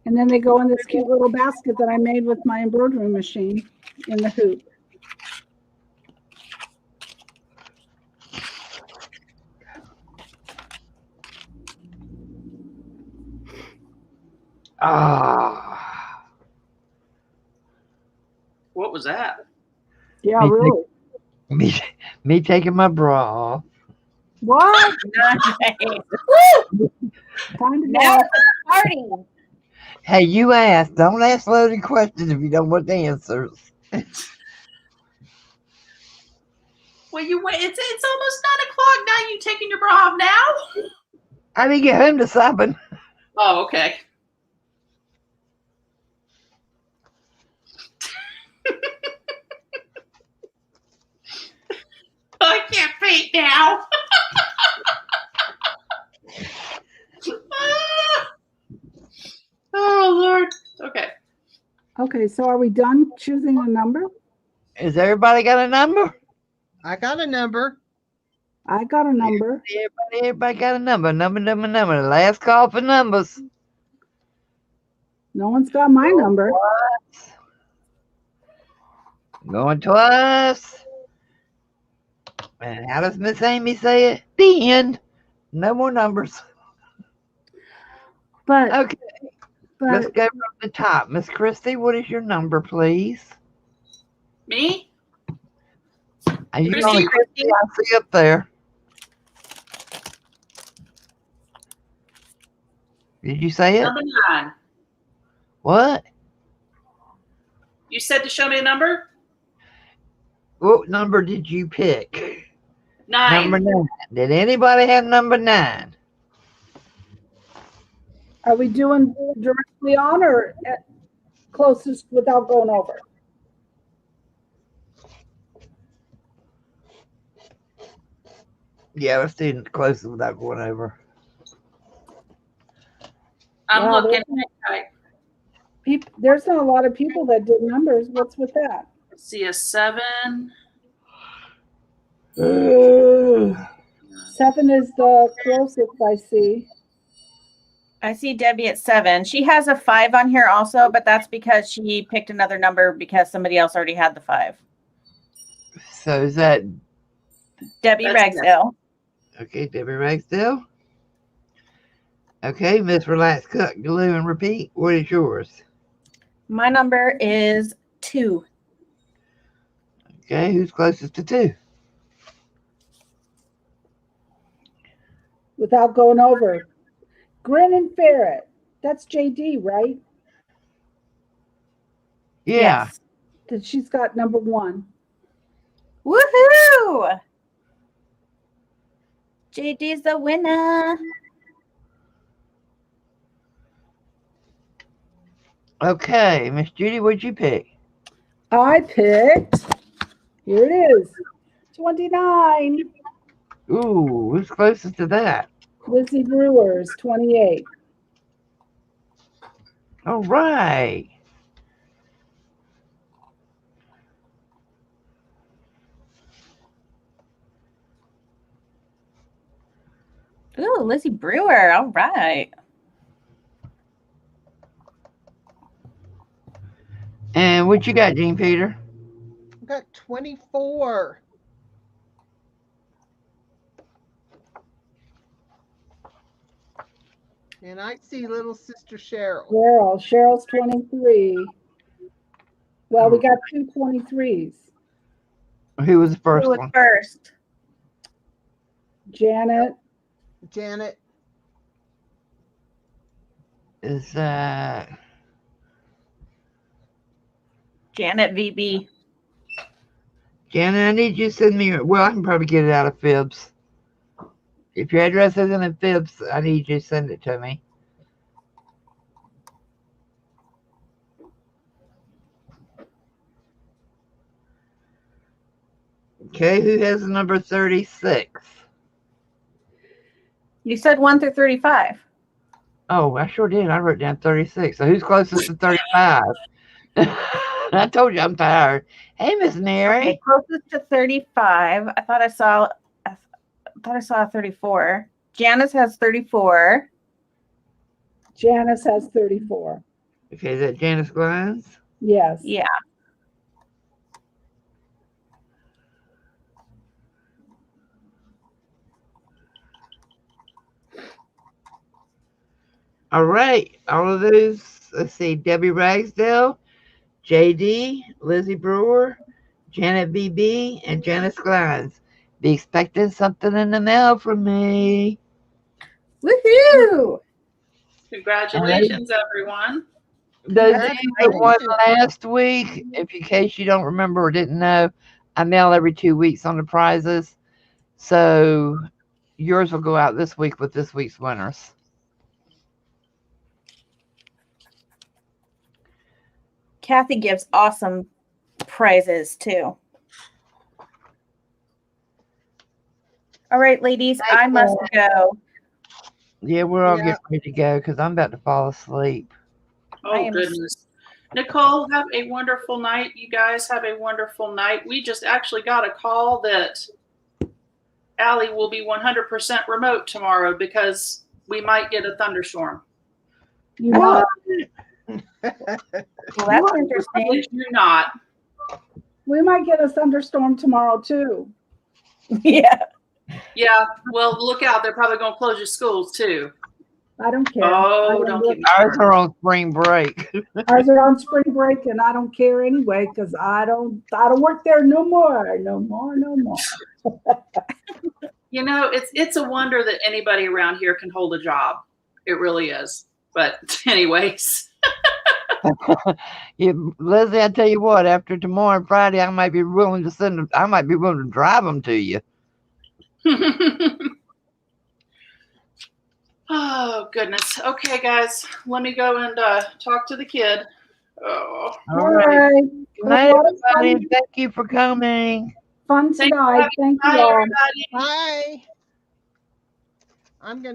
And then they go in this cute little basket that I made with my embroidery machine in the hoop. Ah. What was that? Yeah, Me really. Me taking my bra off. What? Nice. Time to Now go. it's a party. Hey, you asked. Don't ask loaded questions if you don't want the answers. Well, you wait. It's almost 9 o'clock now. You taking your bra off now? I didn't get home to 7. Oh, okay. I can't paint now. Oh Lord. Okay. Okay, so are we done choosing a number? Has everybody got a number? I got a number. I got a number. Everybody got a number. Number. Last call for numbers. No one's got my number. Going twice. And how does Miss Amy say it? The end. No more numbers. But Okay, let's but go from the top. Miss Christie, what is your number, please? Me? Are you Christie, on the Christie I see up there? Did you say it? Number 9. What? You said to show me a number? What number did you pick? 9. Number 9. Did anybody have number 9? are we doing directly on or at closest without going over? Yeah, let's do it closest without going over. I'm Wow, looking. I There's not a lot of people that did numbers. What's with that? see a 7. 7 is the closest I see. I see Debbie at 7. She has a 5 on here also, but that's because she picked another number because somebody else already had the 5. So is that Debbie That's Ragsdale. okay? Debbie Ragsdale. Okay, Miss Relax Cook, glue and repeat. What is yours? My number is 2. Okay, who's closest to 2? Without going over. Grin and Ferret. That's JD, right? Yeah. Yes. That she's got number 1. Woohoo! JD's the winner. Okay, Miss Judy, what'd you pick? I picked, here it is, 29. Ooh, who's closest to that? Lizzie Brewer's 28. All right. Ooh, Lizzie Brewer. All right. And what you got, Jean Peter? I got 24. And I see little sister Cheryl. Cheryl's 23. Well, we got 2 23s. Who was the first Who was one? first? Janet, Janet. Is Janet VB. Janet? I need you to send me. Well, I can probably get it out of Fibs. If your address isn't in Fibs, I need you to send it to me. Okay, who has the number 36? You said 1 through 35. Oh, I sure did. I wrote down 36. So who's closest to 35? I told you I'm tired. Hey, Miss Mary. Okay, closest to 35. I thought I saw a 34. Janice has 34. Janice has 34. Okay, is that Janice Glines? Yes. Yeah. All right. All of those. Let's see. Debbie Ragsdale, JD, Lizzie Brewer, Janet BB, and Janice Glines. Be expecting something in the mail from me. Woohoo! Congratulations, everyone. Those of That's you that exciting. won last week, if in case you don't remember or didn't know, I mail every 2 weeks on the prizes. So yours will go out this week with this week's winners. Kathy gives awesome prizes too. All right, ladies, I must go. Yeah, we're all Yeah. getting ready to go because I'm about to fall asleep. I Oh, am- goodness. Nicole, have a wonderful night. You guys have a wonderful night. We just actually got a call that Allie will be 100% remote tomorrow because we might get a thunderstorm. You know, Well, that's interesting. If you're not, we might get a thunderstorm tomorrow too. Yeah. yeah, well, look out. They're probably going to close your schools too. I don't care. Oh, I don't look- get me Ours started. are on spring break. Ours are on spring break, and I don't care anyway because I don't work there no more. You know, it's a wonder that anybody around here can hold a job. It really is. But anyways, Yeah, Leslie, I tell you what, after tomorrow and Friday, I might be willing to drive them to you. oh goodness. Okay, guys, let me go and talk to the kid. Oh, All right. Good night, Well, it's everybody. fun. and Thank you for coming. Fun Thanks for tonight. Thank you bye, all. everybody. Bye. I'm gonna